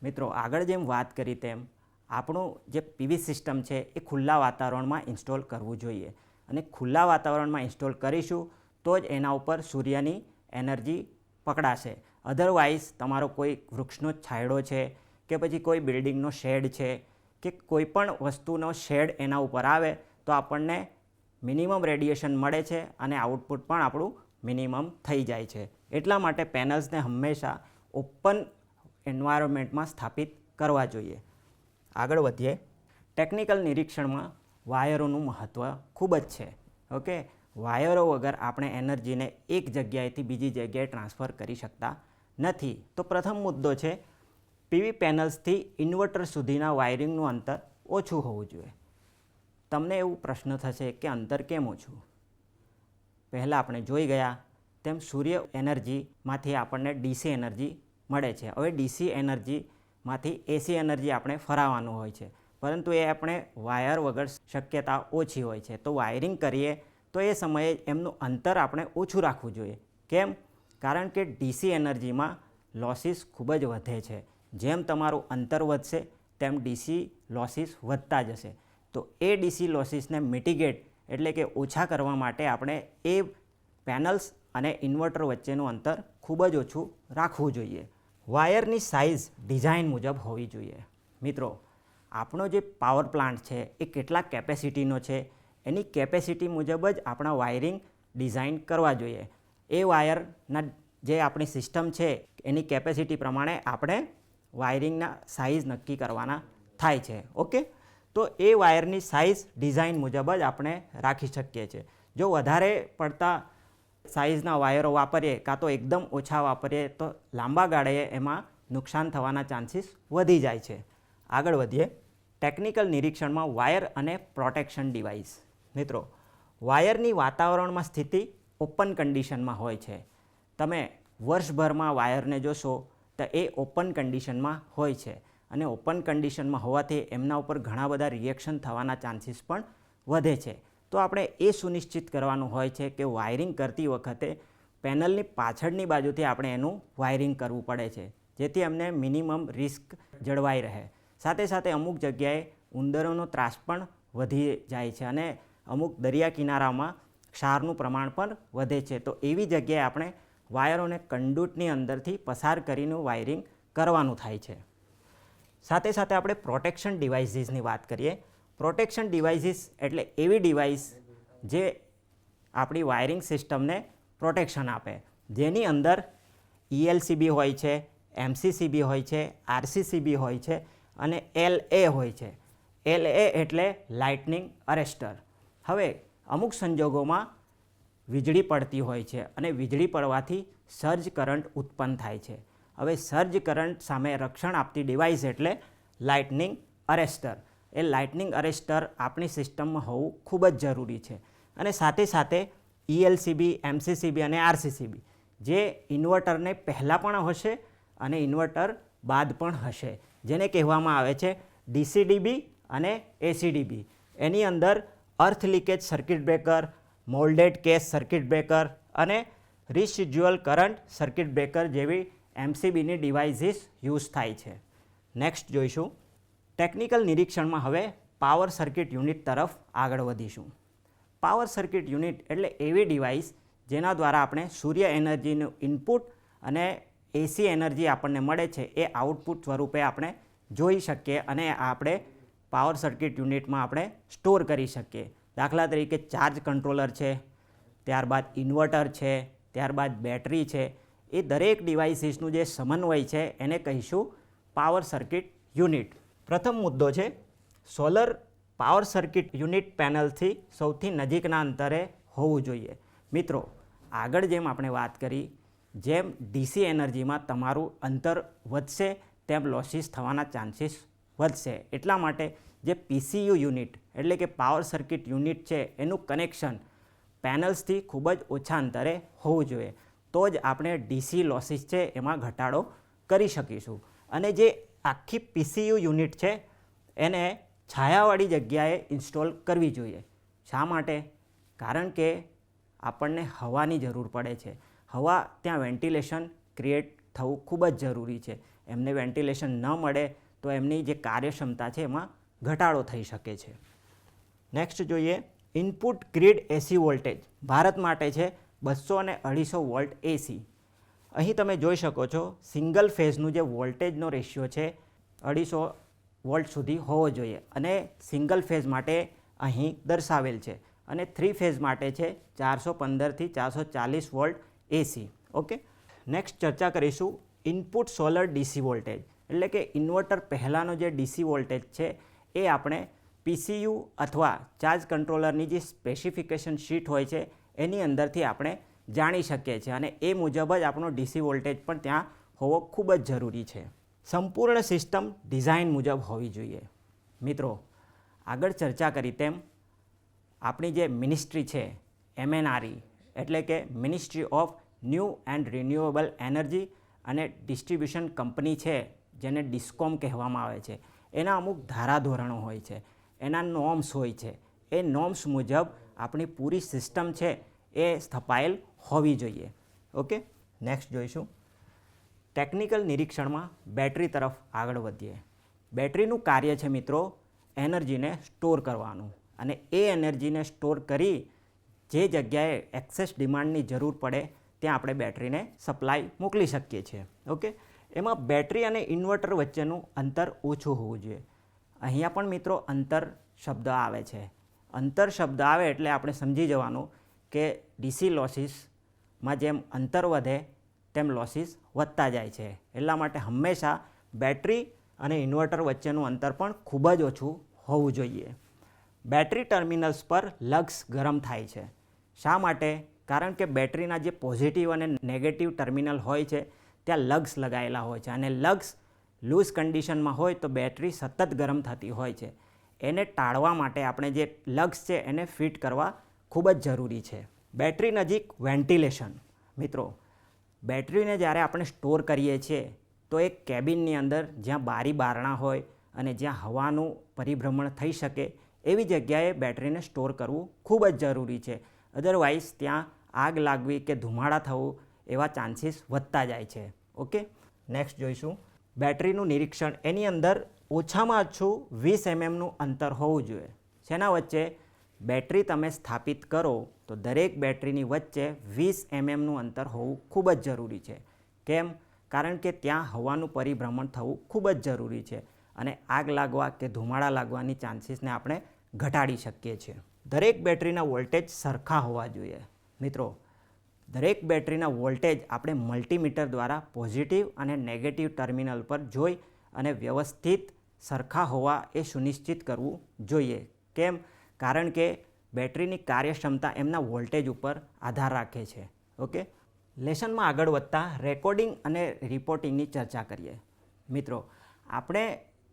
મિત્રો, આગળ જેમ વાત કરી તેમ આપણું જે પીવી સિસ્ટમ છે એ ખુલ્લા વાતાવરણમાં ઇન્સ્ટોલ કરવું જોઈએ અને ખુલ્લા વાતાવરણમાં ઇન્સ્ટોલ કરીશું તો જ એના ઉપર સૂર્યની એનર્જી પકડાશે. અધરવાઇઝ તમારો કોઈ વૃક્ષનો છાંયડો છે કે પછી કોઈ બિલ્ડિંગનો શેડ છે કે કોઈ પણ વસ્તુનો શેડ એના ઉપર આવે તો આપણને મિનિમમ રેડિયેશન મળે છે અને આઉટપુટ પણ આપણું મિનિમમ થઈ જાય છે. એટલા માટે પેનલ્સને હંમેશા ઓપન એન્વાયરમેન્ટમાં સ્થાપિત કરવા જોઈએ. આગળ વધીએ. ટેકનિકલ નિરીક્ષણમાં વાયરોનું મહત્ત્વ ખૂબ જ છે. ઓકે, વાયરો વગર આપણે એનર્જીને એક જગ્યાએથી બીજી જગ્યાએ ટ્રાન્સફર કરી શકતા નથી. તો પ્રથમ મુદ્દો છે પીવી પેનલ્સથી ઇન્વર્ટર સુધીના વાયરિંગનું અંતર ઓછું હોવું જોઈએ. તમને એવું પ્રશ્ન થશે કે અંતર કેમ ઓછું? પહેલાં આપણે જોઈ ગયા તેમ સૂર્ય એનર્જીમાંથી આપણને ડીસી એનર્જી મળે છે. હવે ડીસી એનર્જીમાંથી એસી એનર્જી આપણે ફરાવવાનું હોય છે, પરંતુ એ આપણે વાયર વગર શક્યતા ઓછી હોય છે. તો વાયરિંગ કરીએ તો એ સમયે એમનું અંતર આપણે ઓછું રાખવું જોઈએ. કેમ? કારણ કે ડીસી એનર્જીમાં લોસીસ ખૂબ જ વધે છે. જેમ તમારું અંતર વધશે તેમ ડીસી લોસીસ વધતા જશે. તો એ ડીસી લોસીસને મિટિગેટ એટલે કે ઓછા કરવા માટે આપણે એ પેનલ્સ અને ઇન્વર્ટર વચ્ચેનું અંતર ખૂબ જ ઓછું રાખવું જોઈએ. વાયરની સાઇઝ ડિઝાઇન મુજબ હોવી જોઈએ. મિત્રો, આપણો જે પાવર પ્લાન્ટ છે એ કેટલા કેપેસિટીનો છે એની કેપેસિટી મુજબ જ આપણા વાયરિંગ ડિઝાઇન કરવા જોઈએ. એ વાયરના જે આપણી સિસ્ટમ છે એની કેપેસિટી પ્રમાણે આપણે વાયરિંગના સાઇઝ નક્કી કરવાના થાય છે. ઓકે, તો એ વાયરની સાઇઝ ડિઝાઇન મુજબ જ આપણે રાખી શકીએ છીએ. જો વધારે પડતા સાઇઝના વાયરો વાપરીએ કાં તો એકદમ ઓછા વાપરીએ તો લાંબા ગાળે એમાં નુકસાન થવાના ચાન્સીસ વધી જાય છે. આગળ વધીએ. ટેકનિકલ નિરીક્ષણમાં વાયર અને પ્રોટેક્શન ડિવાઇસ. મિત્રો, વાયરની વાતાવરણમાં સ્થિતિ ઓપન કન્ડિશનમાં હોય છે. તમે વર્ષભરમાં વાયરને જોશો તો એ ઓપન કન્ડિશનમાં હોય છે અને ઓપન કન્ડિશનમાં હોવાથી એમના ઉપર ઘણા બધા રિએક્શન થવાના ચાન્સીસ પણ વધે છે. તો આપણે એ સુનિશ્ચિત કરવાનું હોય છે કે વાયરિંગ કરતી વખતે પેનલની પાછળની બાજુથી આપણે એનું વાયરિંગ કરવું પડે છે, જેથી અમને મિનિમમ રિસ્ક જળવાઈ રહે. સાથે સાથે અમુક જગ્યાએ ઉંદરોનો ત્રાસ પણ વધી જાય છે અને અમુક દરિયા કિનારામાં ક્ષારનું પ્રમાણ પણ વધે છે. તો એવી જગ્યાએ આપણે વાયરોને કંડૂટની અંદરથી પસાર કરીને વાયરિંગ કરવાનું થાય છે. સાથે સાથે આપણે પ્રોટેક્શન ડિવાઇસીસની વાત કરીએ. પ્રોટેક્શન ડિવાઇસીસ એટલે એવી ડિવાઇસ જે આપણી વાયરિંગ સિસ્ટમને પ્રોટેક્શન આપે, જેની અંદર ELCB હોય છે, MCCB હોય છે, RCCB હોય છે અને LA હોય છે. LA એટલે લાઇટનિંગ અરેસ્ટર. હવે અમુક સંજોગોમાં વીજળી પડતી હોય છે અને વીજળી પડવાથી સર્જ કરંટ ઉત્પન્ન થાય છે. હવે સર્જ કરંટ સામે રક્ષણ આપતી ડિવાઇસ એટલે લાઇટનિંગ અરેસ્ટર. એ લાઇટનિંગ અરેસ્ટર આપણી સિસ્ટમમાં હોવું ખૂબ જ જરૂરી છે. અને સાથે સાથે ELCB, MCCB અને RCCB જે ઇન્વર્ટરને પહેલાં પણ હશે અને ઇન્વર્ટર બાદ પણ હશે, જેને કહેવામાં આવે છે DCDB અને ACDB. એની અંદર earth leakage circuit breaker, moulded case circuit breaker અને રિસિડ્યુઅલ કરંટ સર્કિટ બ્રેકર જેવી MCBની ડિવાઇસીસ યુઝ થાય છે. નેક્સ્ટ જોઈશું. ટેકનિકલ નિરીક્ષણમાં હવે પાવર સર્કિટ યુનિટ તરફ આગળ વધીશું. પાવર સર્કિટ યુનિટ એટલે એવી ડિવાઇસ જેના દ્વારા આપણે સૂર્ય એનર્જીનું ઇનપુટ અને AC એનર્જી આપણને મળે છે એ આઉટપુટ સ્વરૂપે આપણે જોઈ શકીએ અને આપણે પાવર સર્કિટ યુનિટમાં આપણે સ્ટોર કરી શકીએ. દાખલા તરીકે ચાર્જ કંટ્રોલર છે, ત્યારબાદ ઇન્વર્ટર છે, ત્યારબાદ બેટરી છે. એ દરેક ડિવાઇસીસનું જે સમન્વય છે એને કહીશું પાવર સર્કિટ યુનિટ. પ્રથમ મુદ્દો છે સોલર પાવર સર્કિટ યુનિટ પેનલથી સૌથી નજીકના અંતરે હોવું જોઈએ. મિત્રો, આગળ જેમ આપણે વાત કરી, જેમ DC એનર્જીમાં તમારું અંતર વધશે તેમ લોસીસ થવાના ચાન્સીસ વધશે. એટલા માટે જે PCU યુનિટ એટલે કે પાવર સર્કિટ યુનિટ છે એનું કનેક્શન પેનલ્સથી ખૂબ જ ઓછા અંતરે હોવું જોઈએ. તો જ આપણે DC લોસીસ છે એમાં ઘટાડો કરી શકીશું. અને જે આખી PCU યુનિટ છે એને છાયાવાળી જગ્યાએ ઇન્સ્ટોલ કરવી જોઈએ. શા માટે? કારણ કે આપણને હવાની જરૂર પડે છે. હવા ત્યાં વેન્ટિલેશન ક્રિએટ થવું ખૂબ જ જરૂરી છે. એમને વેન્ટિલેશન ન મળે તો એમની જે કાર્યક્ષમતા છે એમાં ઘટાડો થઈ શકે છે. નેક્સ્ટ જોઈએ. Input grid AC voltage Bharat માટે છે 200 અને 250 વોલ્ટ AC. અહીં તમે જોઈ શકો છો સિંગલ ફેઝનું જે વોલ્ટેજનો રેશિયો છે 250 વોલ્ટ સુધી હોવો જોઈએ અને સિંગલ ફેઝ માટે અહીં દર્શાવેલ છે અને 3 ફેઝ માટે છે 415 થી 440 વોલ્ટ AC. ઓકે, નેક્સ્ટ ચર્ચા કરીશું ઇનપુટ સોલર DC વોલ્ટેજ એટલે કે ઇન્વર્ટર પહેલાંનો જે DC વોલ્ટેજ છે એ આપણે PCU અથવા ચાર્જ કંટ્રોલરની જે સ્પેસિફિકેશન શીટ હોય છે એની અંદરથી આપણે જાણી શકીએ છીએ અને એ મુજબ જ આપણો DC વોલ્ટેજ પણ ત્યાં હોવો ખૂબ જ જરૂરી છે. સંપૂર્ણ સિસ્ટમ ડિઝાઇન મુજબ હોવી જોઈએ. મિત્રો, આગળ ચર્ચા કરી તેમ આપણી જે મિનિસ્ટ્રી છે MNRE એટલે કે ministry of new and renewable energy અને ડિસ્ટ્રીબ્યુશન કંપની છે જેને ડિસ્કોમ કહેવામાં આવે છે, એના અમુક ધારાધોરણો હોય છે, એના નોર્મ્સ હોય છે. એ નોર્મ્સ મુજબ આપણી પૂરી સિસ્ટમ છે એ સ્થપાયેલ હોવી જોઈએ. ઓકે, નેક્સ્ટ જોઈશું. ટેકનિકલ નિરીક્ષણમાં બેટરી તરફ આગળ વધીએ. બેટરીનું કાર્ય છે મિત્રો એનર્જીને સ્ટોર કરવાનું અને એ એનર્જીને સ્ટોર કરી જે જગ્યાએ એક્સેસ ડિમાન્ડની જરૂર પડે ત્યાં આપણે બેટરીને સપ્લાય મોકલી શકીએ છીએ. ઓકે, એમાં બેટરી અને ઇન્વર્ટર વચ્ચેનું અંતર ઓછું હોવું જોઈએ. અહીંયા પણ મિત્રો અંતર શબ્દ આવે છે. અંતર શબ્દ આવે એટલે આપણે સમજી જવાનું કે DC લોસીસમાં જેમ અંતર વધે તેમ લોસીસ વધતા જાય છે. એટલા માટે હંમેશા બેટરી અને ઇન્વર્ટર વચ્ચેનું અંતર પણ ખૂબ જ ઓછું હોવું જોઈએ. બેટરી ટર્મિનલ્સ પર લગ્સ ગરમ થાય છે. શા માટે? કારણ કે બેટરીના જે પોઝિટિવ અને નેગેટિવ ટર્મિનલ હોય છે ત્યાં લગ્સ લગાવેલા હોય છે, અને લગ્સ લૂઝ કન્ડિશનમાં હોય તો બેટરી સતત ગરમ થતી હોય છે. એને ટાળવા માટે આપણે જે લગ્સ છે એને ફિટ કરવા ખૂબ જ જરૂરી છે. બેટરી નજીક વેન્ટિલેશન. મિત્રો, બેટરીને જ્યારે આપણે સ્ટોર કરીએ છીએ તો એક કેબિનની અંદર જ્યાં બારી બારણા હોય અને જ્યાં હવાનું પરિભ્રમણ થઈ શકે એવી જગ્યાએ બેટરીને સ્ટોર કરવું ખૂબ જ જરૂરી છે. અધરવાઇઝ ત્યાં આગ લાગવી કે ધુમાડા થવું એવા ચાન્સીસ વધતા જાય છે. ઓકે, નેક્સ્ટ જોઈશું બેટરીનું નિરીક્ષણ. એની અંદર ઓછામાં ઓછું 20 mmનું અંતર હોવું જોઈએ. શેના વચ્ચે? બેટરી તમે સ્થાપિત કરો તો દરેક બેટરીની વચ્ચે 20 mmનું અંતર હોવું ખૂબ જ જરૂરી છે. કેમ? કારણ કે ત્યાં હવાનું પરિભ્રમણ થવું ખૂબ જ જરૂરી છે અને આગ લાગવા કે ધુમાડા લાગવાની ચાન્સીસને આપણે ઘટાડી શકીએ છીએ. દરેક બેટરીના વોલ્ટેજ સરખા હોવા જોઈએ. મિત્રો, દરેક બેટરીના વોલ્ટેજ આપણે મલ્ટીમીટર દ્વારા પોઝિટિવ અને નેગેટિવ ટર્મિનલ પર જોઈ અને વ્યવસ્થિત સરખા હોવા એ સુનિશ્ચિત કરવું જોઈએ. કેમ? કારણ કે બેટરીની કાર્યક્ષમતા એમના વોલ્ટેજ ઉપર આધાર રાખે છે. ઓકે, લેસનમાં આગળ વધતા રેકોર્ડિંગ અને રિપોર્ટિંગની ચર્ચા કરીએ. મિત્રો, આપણે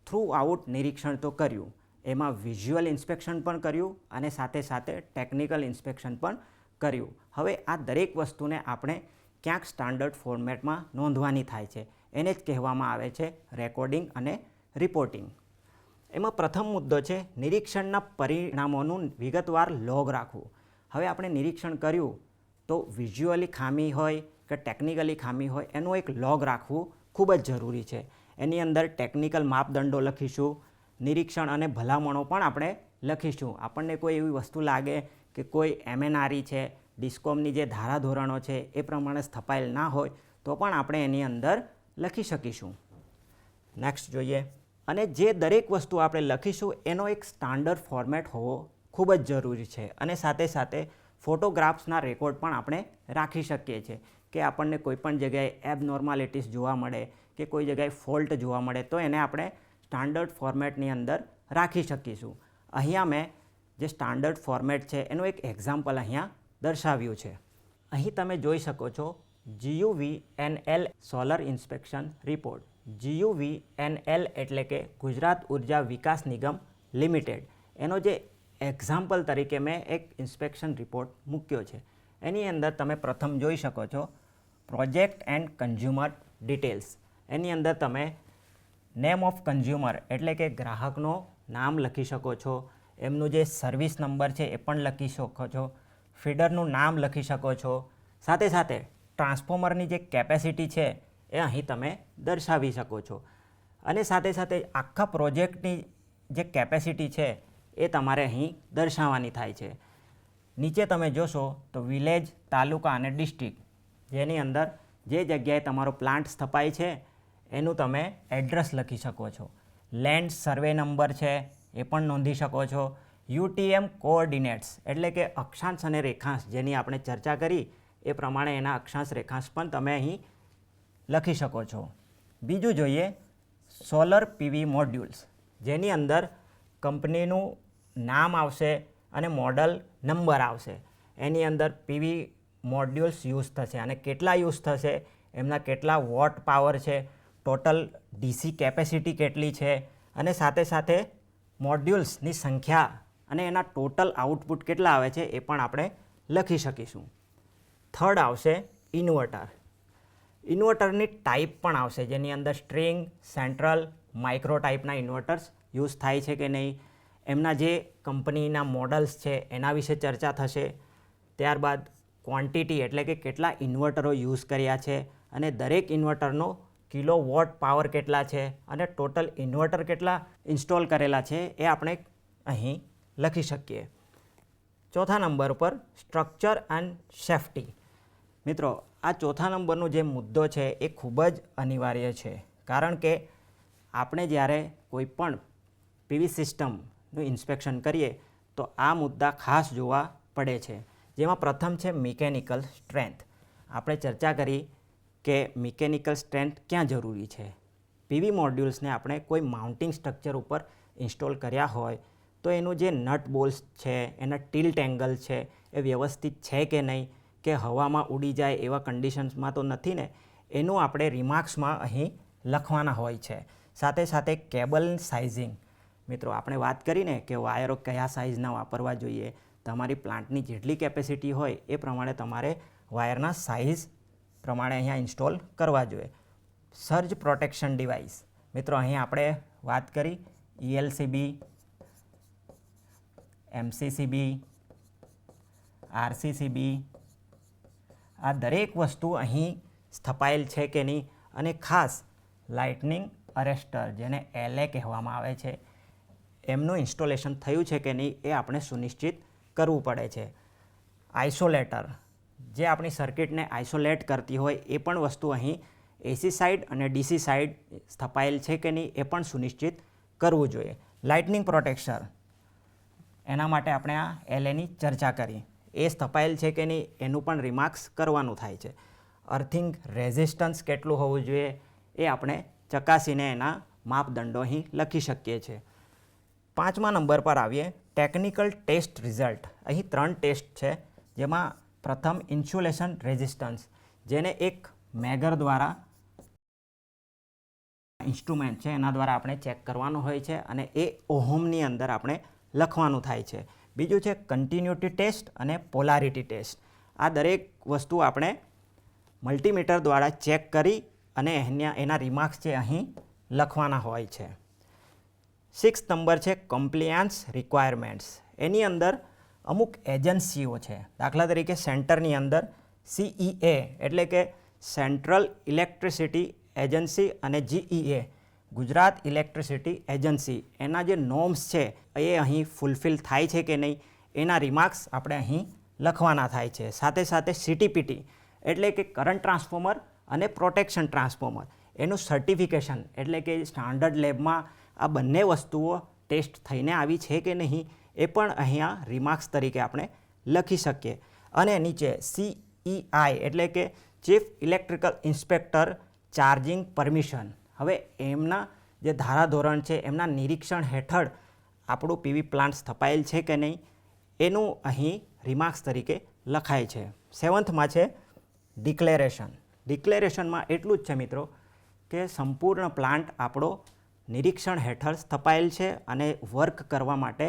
થ્રુ આઉટ નિરીક્ષણ તો કર્યું, એમાં વિઝ્યુઅલ ઇન્સ્પેક્શન પણ કર્યું અને સાથે સાથે ટેકનિકલ ઇન્સ્પેક્શન પણ કર્યું. હવે આ દરેક વસ્તુને આપણે ક્યાંક સ્ટાન્ડર્ડ ફોર્મેટમાં નોંધવાની થાય છે. એને જ કહેવામાં આવે છે રેકોર્ડિંગ અને રિપોર્ટિંગ. એમાં પ્રથમ મુદ્દો છે નિરીક્ષણના પરિણામોનું વિગતવાર લોગ રાખવું. હવે આપણે નિરીક્ષણ કર્યું તો વિઝ્યુઅલી ખામી હોય કે ટેકનિકલી ખામી હોય એનું એક લોગ રાખવું ખૂબ જ જરૂરી છે. એની અંદર ટેકનિકલ માપદંડો લખીશું, નિરીક્ષણ અને ભલામણો પણ આપણે લખીશું. આપણને કોઈ એવી વસ્તુ લાગે કે કોઈ MNRE છે, ડિસ્કોમની જે ધારાધોરણો છે એ પ્રમાણે સ્થપાયેલ ના હોય તો પણ આપણે એની અંદર લખી શકીશું. નેક્સ્ટ જોઈએ. અને જે દરેક વસ્તુ આપણે લખીશું એનો એક સ્ટાન્ડર્ડ ફોર્મેટ હોવો ખૂબ જ જરૂરી છે. અને સાથે સાથે ફોટોગ્રાફ્સના રેકોર્ડ પણ આપણે રાખી શકીએ છીએ કે આપણને કોઈપણ જગ્યાએ એબનોર્માલિટીઝ જોવા મળે કે કોઈ જગ્યાએ ફોલ્ટ જોવા મળે તો એને આપણે સ્ટાન્ડર્ડ ફોર્મેટની અંદર રાખી શકીશું. અહીંયા મેં જે સ્ટાન્ડર્ડ ફોર્મેટ છે એનું એક એક્ઝામ્પલ અહીંયા દર્શાવ્યું છે. અહીં તમે જોઈ શકો છો GUVNL solar inspection report. GUVNL એટલે કે ગુજરાત ઉર્જા વિકાસ નિગમ લિમિટેડ. એનો જે એક્ઝામ્પલ તરીકે મેં એક ઇન્સ્પેક્શન રિપોર્ટ મૂક્યો છે. એની અંદર તમે પ્રથમ જોઈ શકો છો પ્રોજેક્ટ એન્ડ કન્ઝ્યુમર ડિટેલ્સ. એની અંદર તમે નેમ ઓફ કન્ઝ્યુમર એટલે કે ગ્રાહકનો નામ લખી શકો છો, એમનું જે સર્વિસ નંબર છે એ પણ લખી શકો છો, ફીડરનું નામ લખી શકો છો, સાથે સાથે ટ્રાન્સફોર્મરની જે કેપેસિટી છે એ અહીં તમે દર્શાવી શકો છો. અને સાથે સાથે આખા પ્રોજેક્ટની જે કેપેસિટી છે એ તમારે અહીં દર્શાવવાની થાય છે. નીચે તમે જોશો તો વિલેજ, તાલુકા અને ડિસ્ટ્રિક્ટ, જેની અંદર જે જગ્યાએ તમારો પ્લાન્ટ સ્થપાય છે એનું તમે એડ્રેસ લખી શકો છો. લેન્ડ સર્વે નંબર છે એ પણ નોંધી શકો છો. UTM કોઓર્ડિનેટ્સ એટલે કે અક્ષાંશ અને રેખાંશ, જેની આપણે ચર્ચા કરી એ પ્રમાણે એના અક્ષાંશ રેખાંશ પણ તમે અહીં લખી શકો છો. બીજું જોઈએ સોલર PV મોડ્યુલ્સ, જેની અંદર કંપનીનું નામ આવશે અને મોડલ નંબર આવશે. એની અંદર PV મોડ્યુલ્સ યુઝ થશે અને કેટલા યુઝ થશે, એમના કેટલા વોટ પાવર છે, ટોટલ DC કેપેસિટી કેટલી છે અને સાથે સાથે મોડ્યુલ્સની સંખ્યા અને એના ટોટલ આઉટપુટ કેટલા આવે છે એ પણ આપણે લખી શકીશું. થર્ડ આવશે ઇન્વર્ટર. ઇન્વર્ટરની ટાઈપ પણ આવશે, જેની અંદર સ્ટ્રિંગ, સેન્ટ્રલ, માઇક્રો ટાઈપના ઇન્વર્ટર્સ યુઝ થાય છે કે નહીં, એમના જે કંપનીના મોડલ્સ છે એના વિશે ચર્ચા થશે. ત્યારબાદ ક્વોન્ટિટી એટલે કે કેટલા ઇન્વર્ટરો યુઝ કર્યા છે અને દરેક ઇન્વર્ટરનો કિલો વોટ પાવર કેટલા છે અને ટોટલ ઇન્વર્ટર કેટલા ઇન્સ્ટોલ કરેલા છે એ આપણે અહીં લખી શકીએ. ચોથા નંબર પર સ્ટ્રક્ચર એન્ડ સેફ્ટી. મિત્રો, આ ચોથા નંબરનો જે મુદ્દો છે એ ખૂબ જ અનિવાર્ય છે, કારણ કે આપણે જ્યારે કોઈ પણ PV સિસ્ટમનું ઇન્સ્પેક્શન કરીએ તો આ મુદ્દા ખાસ જોવા પડે છે. જેમાં પ્રથમ છે મિકેનિકલ સ્ટ્રેન્થ. આપણે ચર્ચા કરી કે મિકેનિકલ સ્ટ્રેન્થ ક્યાં જરૂરી છે. પીવી મોડ્યુલ્સને આપણે કોઈ માઉન્ટિંગ સ્ટ્રક્ચર ઉપર ઇન્સ્ટોલ કર્યા હોય તો એનું જે નટ બોલ્સ છે, એના ટિલ્ટ એંગલ છે, એ વ્યવસ્થિત છે કે નહીં, કે હવામાં ઉડી જાય એવા કન્ડિશન્સમાં તો નથી ને, એનું આપણે રિમાર્ક્સમાં અહીં લખવાના હોય છે. સાથે સાથે કેબલ સાઇઝિંગ, મિત્રો આપણે વાત કરીને કે વાયરો કયા સાઇઝના વાપરવા જોઈએ, તમારી પ્લાન્ટની જેટલી કેપેસિટી હોય એ પ્રમાણે તમારે વાયરના સાઇઝ પ્રમાણે અહીંયા ઇન્સ્ટોલ કરવા જોઈએ. સર્જ પ્રોટેક્શન ડિવાઇસ, મિત્રો અહીં આપણે વાત કરી ELCB, MCCB, RCCB, આ દરેક વસ્તુ અહીં સ્થપાયેલ છે કે નહીં, અને ખાસ લાઇટનિંગ અરેસ્ટર જેને LA કહેવામાં આવે છે એમનું ઇન્સ્ટોલેશન થયું છે કે નહીં એ આપણે સુનિશ્ચિત કરવું પડે છે. આઇસોલેટર, જે આપણી સર્કિટને આઇસોલેટ કરતી હોય એ પણ વસ્તુ અહીં AC સાઇડ અને DC સાઇડ સ્થપાયેલ છે કે નહીં એ પણ સુનિશ્ચિત કરવું જોઈએ. લાઇટનિંગ પ્રોટેક્શન, એના માટે આપણે આ LAની ચર્ચા કરી, એ સ્થપાયેલ છે કે નહીં એનું પણ રિમાર્ક્સ કરવાનું થાય છે. અર્થિંગ રેઝિસ્ટન્સ કેટલું હોવું જોઈએ એ આપણે ચકાસીને એના માપદંડો અહીં લખી શકીએ છીએ. 5મા નંબર પર આવીએ, ટેકનિકલ ટેસ્ટ રિઝલ્ટ. અહીં 3 ટેસ્ટ છે, જેમાં પ્રથમ ઇન્સ્યુલેશન રેઝિસ્ટન્સ, જેને એક મેગર દ્વારા ઇન્સ્ટ્રુમેન્ટ છે એના દ્વારા આપણે ચેક કરવાનું હોય છે અને એ ઓહમની અંદર આપણે લખવાનું થાય છે. બીજું છે કન્ટિન્યુટી ટેસ્ટ અને પોલારિટી ટેસ્ટ. આ દરેક વસ્તુ આપણે મલ્ટીમીટર દ્વારા ચેક કરી અને એના રિમાર્ક્સ છે અહીં લખવાના હોય છે. 6th નંબર છે કમ્પ્લિયાન્સ રિક્વાયરમેન્ટ્સ. એની અંદર અમુક એજન્સીઓ છે, દાખલા તરીકે સેન્ટરની અંદર CEA એટલે કે સેન્ટ્રલ ઇલેક્ટ્રિસિટી એજન્સી અને GEA ગુજરાત ઇલેક્ટ્રિસિટી એજન્સી, એના જે નોર્મ્સ છે એ અહીં ફૂલફિલ થાય છે કે નહીં એના રિમાર્ક્સ આપણે અહીં લખવાના થાય છે. સાથે સાથે CTPT એટલે કે કરંટ ટ્રાન્સફોર્મર અને પ્રોટેક્શન ટ્રાન્સફોર્મર, એનું સર્ટિફિકેશન એટલે કે સ્ટાન્ડર્ડ લેબમાં આ બંને વસ્તુઓ ટેસ્ટ થઈને આવી છે કે નહીં એ પણ અહીંયા રિમાર્ક્સ તરીકે આપણે લખી શકીએ. અને નીચે CEI એટલે કે chief electrical inspector charging permission. હવે એમના જે ધારાધોરણ છે એમના નિરીક્ષણ હેઠળ આપણું PV પ્લાન્ટ સ્થપાયેલ છે કે નહીં એનું અહીં રિમાર્ક્સ તરીકે લખાય છે. 7થમાં છે ડિક્લેરેશન. ડિક્લેરેશનમાં એટલું જ છે મિત્રો કે સંપૂર્ણ પ્લાન્ટ આપણો નિરીક્ષણ હેઠળ સ્થપાયેલ છે અને વર્ક કરવા માટે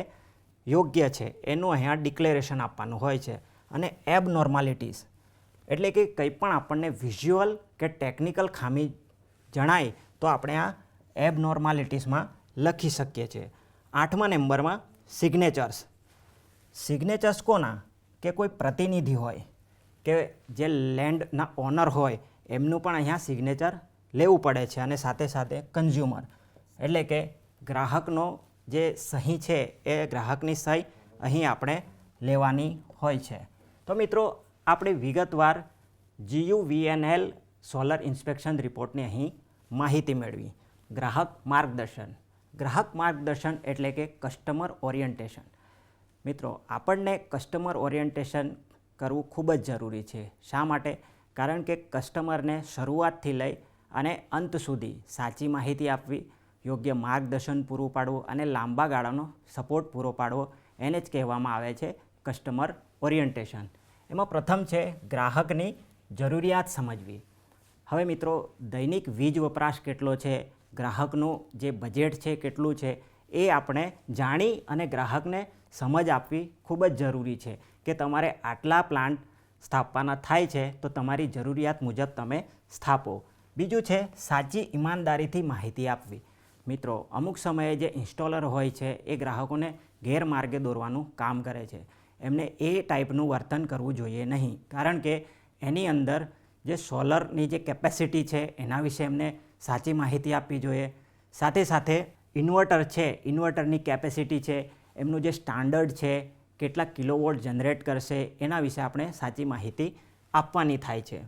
યોગ્ય છે એનું અહીંયા ડિક્લેરેશન આપવાનું હોય છે. અને એબનોર્માલિટીઝ એટલે કે કંઈ પણ આપણને વિઝ્યુઅલ કે ટેકનિકલ ખામી જણાય તો આપણે આ એબનોર્માલિટીઝમાં લખી શકીએ છીએ. 8મા નંબરમાં સિગ્નેચર્સ. સિગ્નેચર્સ કોના? કે કોઈ પ્રતિનિધિ હોય કે જે લેન્ડના ઓનર હોય એમનું પણ અહીંયા સિગ્નેચર લેવું પડે છે. અને સાથે સાથે કન્ઝ્યુમર એટલે કે ગ્રાહકનો જે સહી છે એ ગ્રાહકની સહી અહીં આપણે લેવાની હોય છે. તો મિત્રો આપણે વિગતવાર GUVNL સોલર ઇન્સ્પેક્શન રિપોર્ટની અહીં માહિતી મેળવી. ગ્રાહક માર્ગદર્શન. ગ્રાહક માર્ગદર્શન એટલે કે કસ્ટમર ઓરિએન્ટેશન. મિત્રો આપણને કસ્ટમર ઓરિએન્ટેશન કરવું ખૂબ જ જરૂરી છે. શા માટે? કારણ કે કસ્ટમરને શરૂઆતથી લઈ અને અંત સુધી સાચી માહિતી આપવી, યોગ્ય માર્ગદર્શન પૂરું પાડવું અને લાંબા ગાળાનો સપોર્ટ પૂરો પાડવો, એને જ કહેવામાં આવે છે કસ્ટમર ઓરિએન્ટેશન. એમાં પ્રથમ છે ગ્રાહકની જરૂરિયાત સમજવી. હવે મિત્રો દૈનિક વીજ વપરાશ કેટલો છે, ગ્રાહકનું જે બજેટ છે કેટલું છે એ આપણે જાણી અને ગ્રાહકને સમજ આપવી ખૂબ જ જરૂરી છે કે તમારે આટલા પ્લાન્ટ સ્થાપવાના થાય છે તો તમારી જરૂરિયાત મુજબ તમે સ્થાપો. બીજું છે સાચી ઈમાનદારીથી માહિતી આપવી. મિત્રો અમુક સમયે જે ઇન્સ્ટોલર હોય છે એ ગ્રાહકોને ગેરમાર્ગે દોરવાનું કામ કરે છે. એમને એ ટાઈપનું વર્તન કરવું જોઈએ નહીં, કારણ કે એની અંદર જે સોલરની જે કેપેસિટી છે એના વિશે એમને સાચી માહિતી આપવી જોઈએ. સાથે સાથે ઇન્વર્ટર છે, ઇન્વર્ટરની કેપેસિટી છે, એમનું જે સ્ટાન્ડર્ડ છે, કેટલા કિલોવોટ જનરેટ કરશે એના વિશે આપણે સાચી માહિતી આપવાની થાય છે.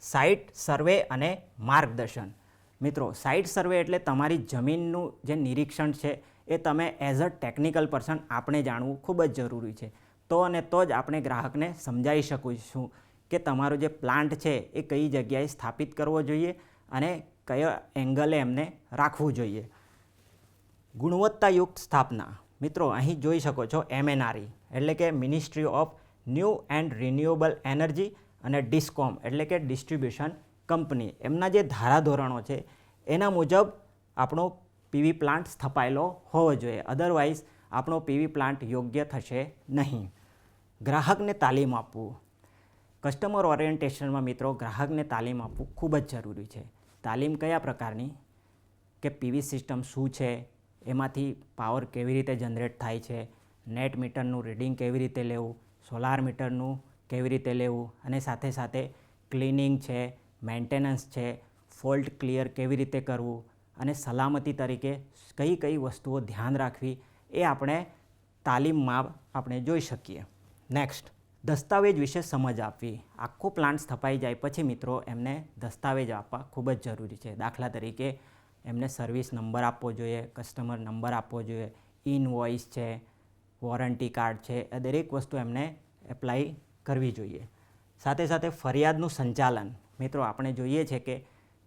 સાઇટ સર્વે અને માર્ગદર્શન. મિત્રો સાઇટ સર્વે એટલે તમારી જમીનનું જે નિરીક્ષણ છે એ તમે એઝ અ ટેકનિકલ પર્સન આપણે જાણવું ખૂબ જ જરૂરી છે. તો અને તો જ આપણે ગ્રાહકને સમજાવી શકીશું કે તમારો જે પ્લાન્ટ છે એ કઈ જગ્યાએ સ્થાપિત કરવો જોઈએ અને કયા એંગલે એમને રાખવું જોઈએ. ગુણવત્તાયુક્ત સ્થાપના. મિત્રો અહીં જોઈ શકો છો MNRE એટલે કે ministry of new and renewable energy અને ડિસ્કોમ એટલે કે ડિસ્ટ્રીબ્યુશન કંપની, એમના જે ધારાધોરણો છે એના મુજબ આપણો પીવી પ્લાન્ટ સ્થપાયેલો હોવો જોઈએ, અધરવાઇઝ આપણો પીવી પ્લાન્ટ યોગ્ય થશે નહીં. ગ્રાહકને તાલીમ આપવું. કસ્ટમર ઓરિએન્ટેશનમાં મિત્રો ગ્રાહકને તાલીમ આપવું ખૂબ જ જરૂરી છે. તાલીમ કયા પ્રકારની કે પીવી સિસ્ટમ શું છે, એમાંથી પાવર કેવી રીતે જનરેટ થાય છે, નેટ મીટરનું રીડિંગ કેવી રીતે લેવું, સોલાર મીટરનું કેવી રીતે લેવું, અને સાથે સાથે ક્લિનિંગ છે, મેન્ટેનન્સ છે, ફોલ્ટ ક્લિયર કેવી રીતે કરવું, અને સલામતી તરીકે કઈ કઈ વસ્તુઓ ધ્યાન રાખવી એ આપણે તાલીમમાં આપણે જોઈ શકીએ. નેક્સ્ટ, દસ્તાવેજ વિશે સમજ આપવી. આખો પ્લાન્ટ સ્થપાઈ જાય પછી મિત્રો એમને દસ્તાવેજ આપવા ખૂબ જ જરૂરી છે. દાખલા તરીકે એમને સર્વિસ નંબર આપવો જોઈએ, કસ્ટમર નંબર આપવો જોઈએ, ઇનવોઇસ છે, વોરંટી કાર્ડ છે, એ દરેક વસ્તુ એમને એપ્લાય કરવી જોઈએ. સાથે સાથે ફરિયાદનું સંચાલન. મિત્રો આપણે જોઈએ છે કે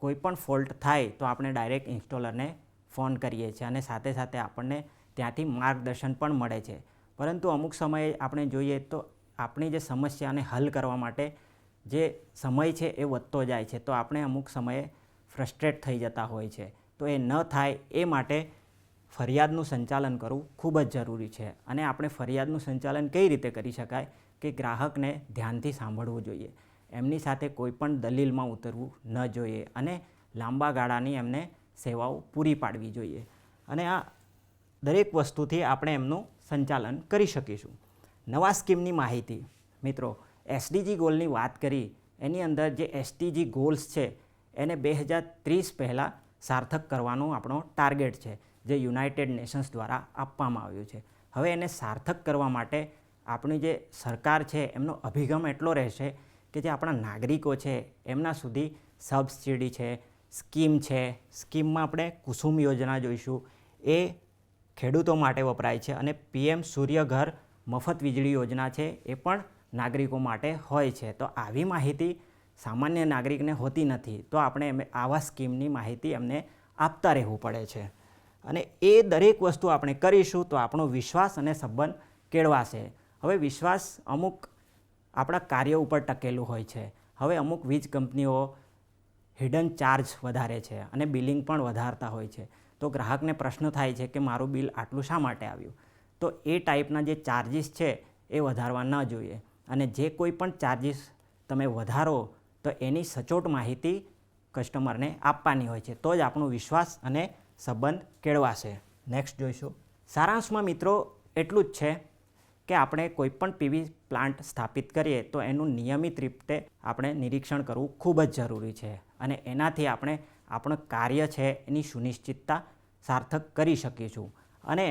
કોઈ પણ ફોલ્ટ થાય તો આપણે ડાયરેક્ટ ઇન્સ્ટોલરને ફોન કરીએ છીએ અને સાથે સાથે આપણને ત્યાંથી માર્ગદર્શન પણ મળે છે. પરંતુ અમુક સમયે આપણે જોઈએ તો આપણી જે સમસ્યાને હલ કરવા માટે જે સમય છે એ વધતો જાય છે, તો આપણે અમુક સમયે ફ્રસ્ટ્રેટ થઈ જતા હોય છે. તો એ ન થાય એ માટે ફરિયાદનું સંચાલન કરવું ખૂબ જ જરૂરી છે. અને આપણે ફરિયાદનું સંચાલન કઈ રીતે કરી શકાય કે ગ્રાહકને ધ્યાનથી સાંભળવું જોઈએ, એમની સાથે કોઈ પણ દલીલમાં ઉતરવું ન જોઈએ અને લાંબા ગાળાની એમને સેવાઓ પૂરી પાડવી જોઈએ. અને આ દરેક વસ્તુથી આપણે એમનું સંચાલન કરી શકીશું. નવા સ્કીમની માહિતી. મિત્રો SDG ગોલની વાત કરી, એની અંદર જે SDG ગોલ્સ છે એને 2030 પહેલાં સાર્થક કરવાનો આપણો ટાર્ગેટ છે, જે યુનાઇટેડ નેશન્સ દ્વારા આપવામાં આવ્યું છે. હવે એને સાર્થક કરવા માટે આપણી જે સરકાર છે એમનો અભિગમ એટલો રહેશે કે જે આપણા નાગરિકો છે એમના સુધી સબસિડી છે, સ્કીમ છે, સ્કીમમાં આપણે કુસુમ યોજના જોઈશું, એ ખેડૂતો માટે વપરાય છે, અને PM સૂર્યઘર મફત વીજળી યોજના છે એ પણ નાગરિકો માટે હોય છે. તો આવી માહિતી સામાન્ય નાગરિકને હોતી નથી, તો આપણે આવા સ્કીમની માહિતી એમને આપતા રહેવું પડે છે. અને એ દરેક વસ્તુ આપણે કરીશું તો આપણો વિશ્વાસ અને સંબંધ કેળવાશે. હવે વિશ્વાસ અમુક આપણા કાર્યો ઉપર ટકેલું હોય છે. હવે અમુક વીજ કંપનીઓ હિડન ચાર્જ વધારે છે અને બિલિંગ પણ વધારતા હોય છે. તો ગ્રાહકને પ્રશ્ન થાય છે કે મારું બિલ આટલું શા માટે આવ્યું. તો એ ટાઈપના જે ચાર્જિસ છે એ વધારવા ન જોઈએ. અને જે કોઈ પણ ચાર્જિસ તમે વધારો તો એની સચોટ માહિતી કસ્ટમરને આપવાની હોય છે, તો જ આપણો વિશ્વાસ અને સંબંધ કેળવાશે. નેક્સ્ટ જોઈશું. સારાંશમાં મિત્રો એટલું જ છે કે આપણે કોઈપણ પીવી પ્લાન્ટ સ્થાપિત કરીએ તો એનું નિયમિત રીતે આપણે નિરીક્ષણ કરવું ખૂબ જ જરૂરી છે. અને એનાથી આપણે આપણું કાર્ય છે એની સુનિશ્ચિતતા સાર્થક કરી શકીશું. અને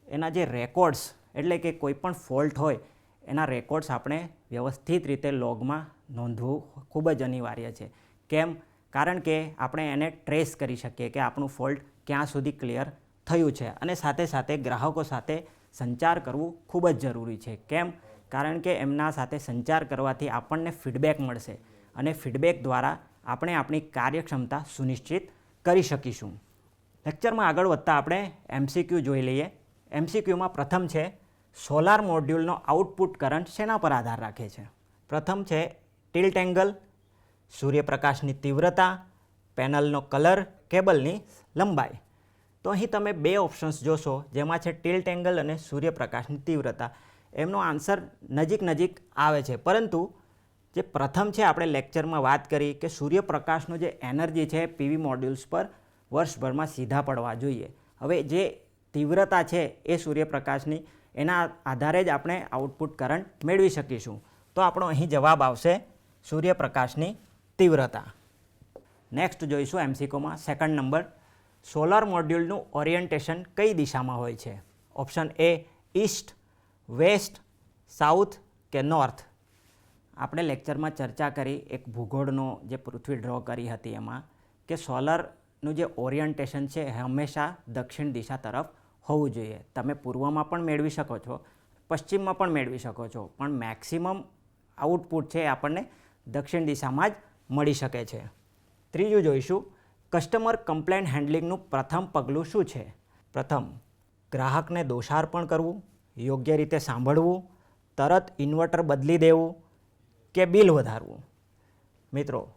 એના જે રેકોર્ડ્સ એટલે કે કોઈ પણ ફોલ્ટ હોય એના રેકોર્ડ્સ આપણે વ્યવસ્થિત રીતે લોગમાં નોંધવું ખૂબ જ અનિવાર્ય છે. કેમ? કારણ કે આપણે એને ટ્રેસ કરી શકીએ કે આપણું ફોલ્ટ ક્યાં સુધી ક્લિયર થયું છે. અને સાથે સાથે ગ્રાહકો સાથે સંચાર કરવું ખૂબ જ જરૂરી છે. કેમ? કારણ કે એમના સાથે સંચાર કરવાથી આપણને ફીડબેક મળશે અને ફીડબેક દ્વારા આપણે આપણી કાર્યક્ષમતા સુનિશ્ચિત કરી શકીશું. લેક્ચરમાં આગળ વધતા આપણે MCQ જોઈ લઈએ. MCQમાં પ્રથમ છે સોલાર મોડ્યુલનો આઉટપુટ કરંટ શેના પર આધાર રાખે છે? પ્રથમ છે ટિલ્ટ એંગલ, સૂર્યપ્રકાશની તીવ્રતા, પેનલનો કલર, કેબલની લંબાઈ. તો અહીં તમે બે ઓપ્શન્સ જોશો, જેમાં છે ટિલ્ટ એંગલ અને સૂર્યપ્રકાશની તીવ્રતા. એમનો આન્સર નજીક આવે છે, પરંતુ જે પ્રથમ છે આપણે લેક્ચરમાં વાત કરી કે સૂર્યપ્રકાશનો જે એનર્જી છે પીવી મોડ્યુલ્સ પર વર્ષભરમાં સીધા પડવા જોઈએ. હવે જે તીવ્રતા છે એ સૂર્યપ્રકાશની, એના આધારે જ આપણે આઉટપુટ કરંટ મેળવી શકીશું. તો આપણો અહીં જવાબ આવશે સૂર્યપ્રકાશની તીવ્રતા. નેક્સ્ટ જોઈશું MCQમાં સેકન્ડ નંબર. સોલાર મોડ્યુલનું ઓરિએન્ટેશન કઈ દિશામાં હોય છે? Option A east, west, south કે નોર્થ. આપણે લેક્ચરમાં ચર્ચા કરી એક ભૂગોળનો જે પૃથ્વી ડ્રો કરી હતી એમાં કે સોલરનું જે ઓરિએન્ટેશન છે એ હંમેશા દક્ષિણ દિશા તરફ હોવું જોઈએ. તમે પૂર્વમાં પણ મેળવી શકો છો, પશ્ચિમમાં પણ મેળવી શકો છો, પણ મેક્સિમમ આઉટપુટ છે એ આપણને દક્ષિણ દિશામાં જ મળી શકે છે. ત્રીજું જોઈશું કસ્ટમર કમ્પ્લેન્ટ હેન્ડલિંગનું પ્રથમ પગલું શું છે? પ્રથમ, ગ્રાહકને દોષાર્પણ કરવું, યોગ્ય રીતે સાંભળવું, તરત ઇન્વર્ટર બદલી દેવું કે બિલ વધારવું. મિત્રો,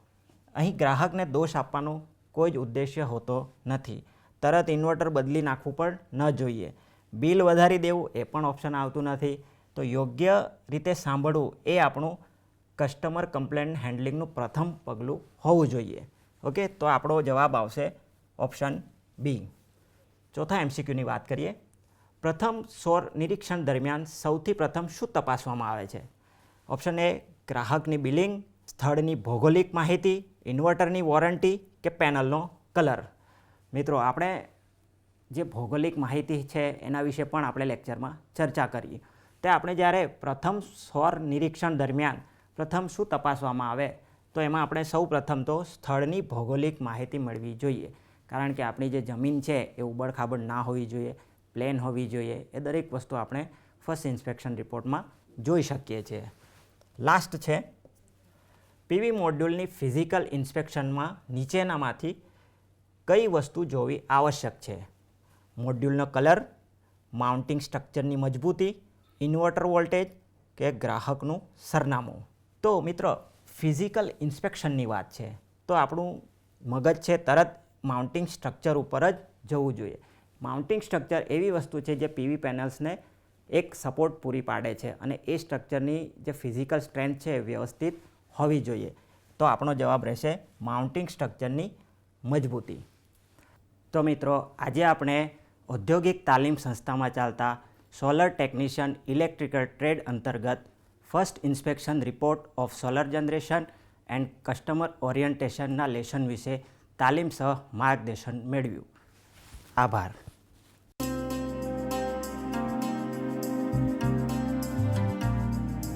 અહીં ગ્રાહકને દોષ આપવાનો કોઈ જ ઉદ્દેશ્ય હોતો નથી. તરત ઇન્વર્ટર બદલી નાખવું પણ ન જોઈએ. બિલ વધારી દેવું એ પણ ઓપ્શન આવતું નથી. તો યોગ્ય રીતે સાંભળવું એ આપણું કસ્ટમર કમ્પ્લેન્ટ હેન્ડલિંગનું પ્રથમ પગલું હોવું જોઈએ. ઓકે, તો આપણો જવાબ આવશે ઓપ્શન બી. ચોથા MCQની વાત કરીએ. પ્રથમ સૌર નિરીક્ષણ દરમિયાન સૌથી પ્રથમ શું તપાસવામાં આવે છે? ઓપ્શન એ, ગ્રાહકની બિલિંગ, સ્થળની ભૌગોલિક માહિતી, ઇન્વર્ટરની વોરંટી કે પેનલનો કલર. મિત્રો, આપણે જે ભૌગોલિક માહિતી છે એના વિશે પણ આપણે લેક્ચરમાં ચર્ચા કરીએ. તે આપણે જ્યારે પ્રથમ સૌર નિરીક્ષણ દરમિયાન પ્રથમ શું તપાસવામાં આવે, તો એમાં આપણે સૌ પ્રથમ તો સ્થળની ભૌગોલિક માહિતી મેળવી જોઈએ. કારણ કે આપણી જે જમીન છે એ ઉબડખાબડ ના હોવી જોઈએ, પ્લેન હોવી જોઈએ. એ દરેક વસ્તુ આપણે ફર્સ્ટ ઇન્સ્પેક્શન રિપોર્ટમાં જોઈ શકીએ છીએ. લાસ્ટ છે, પીવી મોડ્યુલની ફિઝિકલ ઇન્સ્પેક્શનમાં નીચેનામાંથી કઈ વસ્તુ જોવી આવશ્યક છે? મોડ્યુલનો કલર, માઉન્ટિંગ સ્ટ્રક્ચરની મજબૂતી, ઇન્વર્ટર વોલ્ટેજ કે ગ્રાહકનું સરનામું. તો મિત્રો, ફિઝિકલ ઇન્સ્પેક્શનની વાત છે તો આપણું મગજ છે તરત માઉન્ટિંગ સ્ટ્રક્ચર ઉપર જ જવું જોઈએ. માઉન્ટિંગ સ્ટ્રક્ચર એવી વસ્તુ છે જે પીવી પેનલ્સને એક સપોર્ટ પૂરી પાડે છે અને એ સ્ટ્રક્ચરની જે ફિઝિકલ સ્ટ્રેન્થ છે એ વ્યવસ્થિત હોવી જોઈએ. તો આપણો જવાબ રહેશે માઉન્ટિંગ સ્ટ્રક્ચરની મજબૂતી. તો મિત્રો, આજે આપણે ઔદ્યોગિક તાલીમ સંસ્થામાં ચાલતા સોલર ટેકનિશિયન ઇલેક્ટ્રિકલ ટ્રેડ અંતર્ગત first inspection report of solar generation and customer ઓરિયન્ટેશનના લેસન વિશે તાલીમ સહ માર્ગદર્શન મેળવ્યું. આભાર.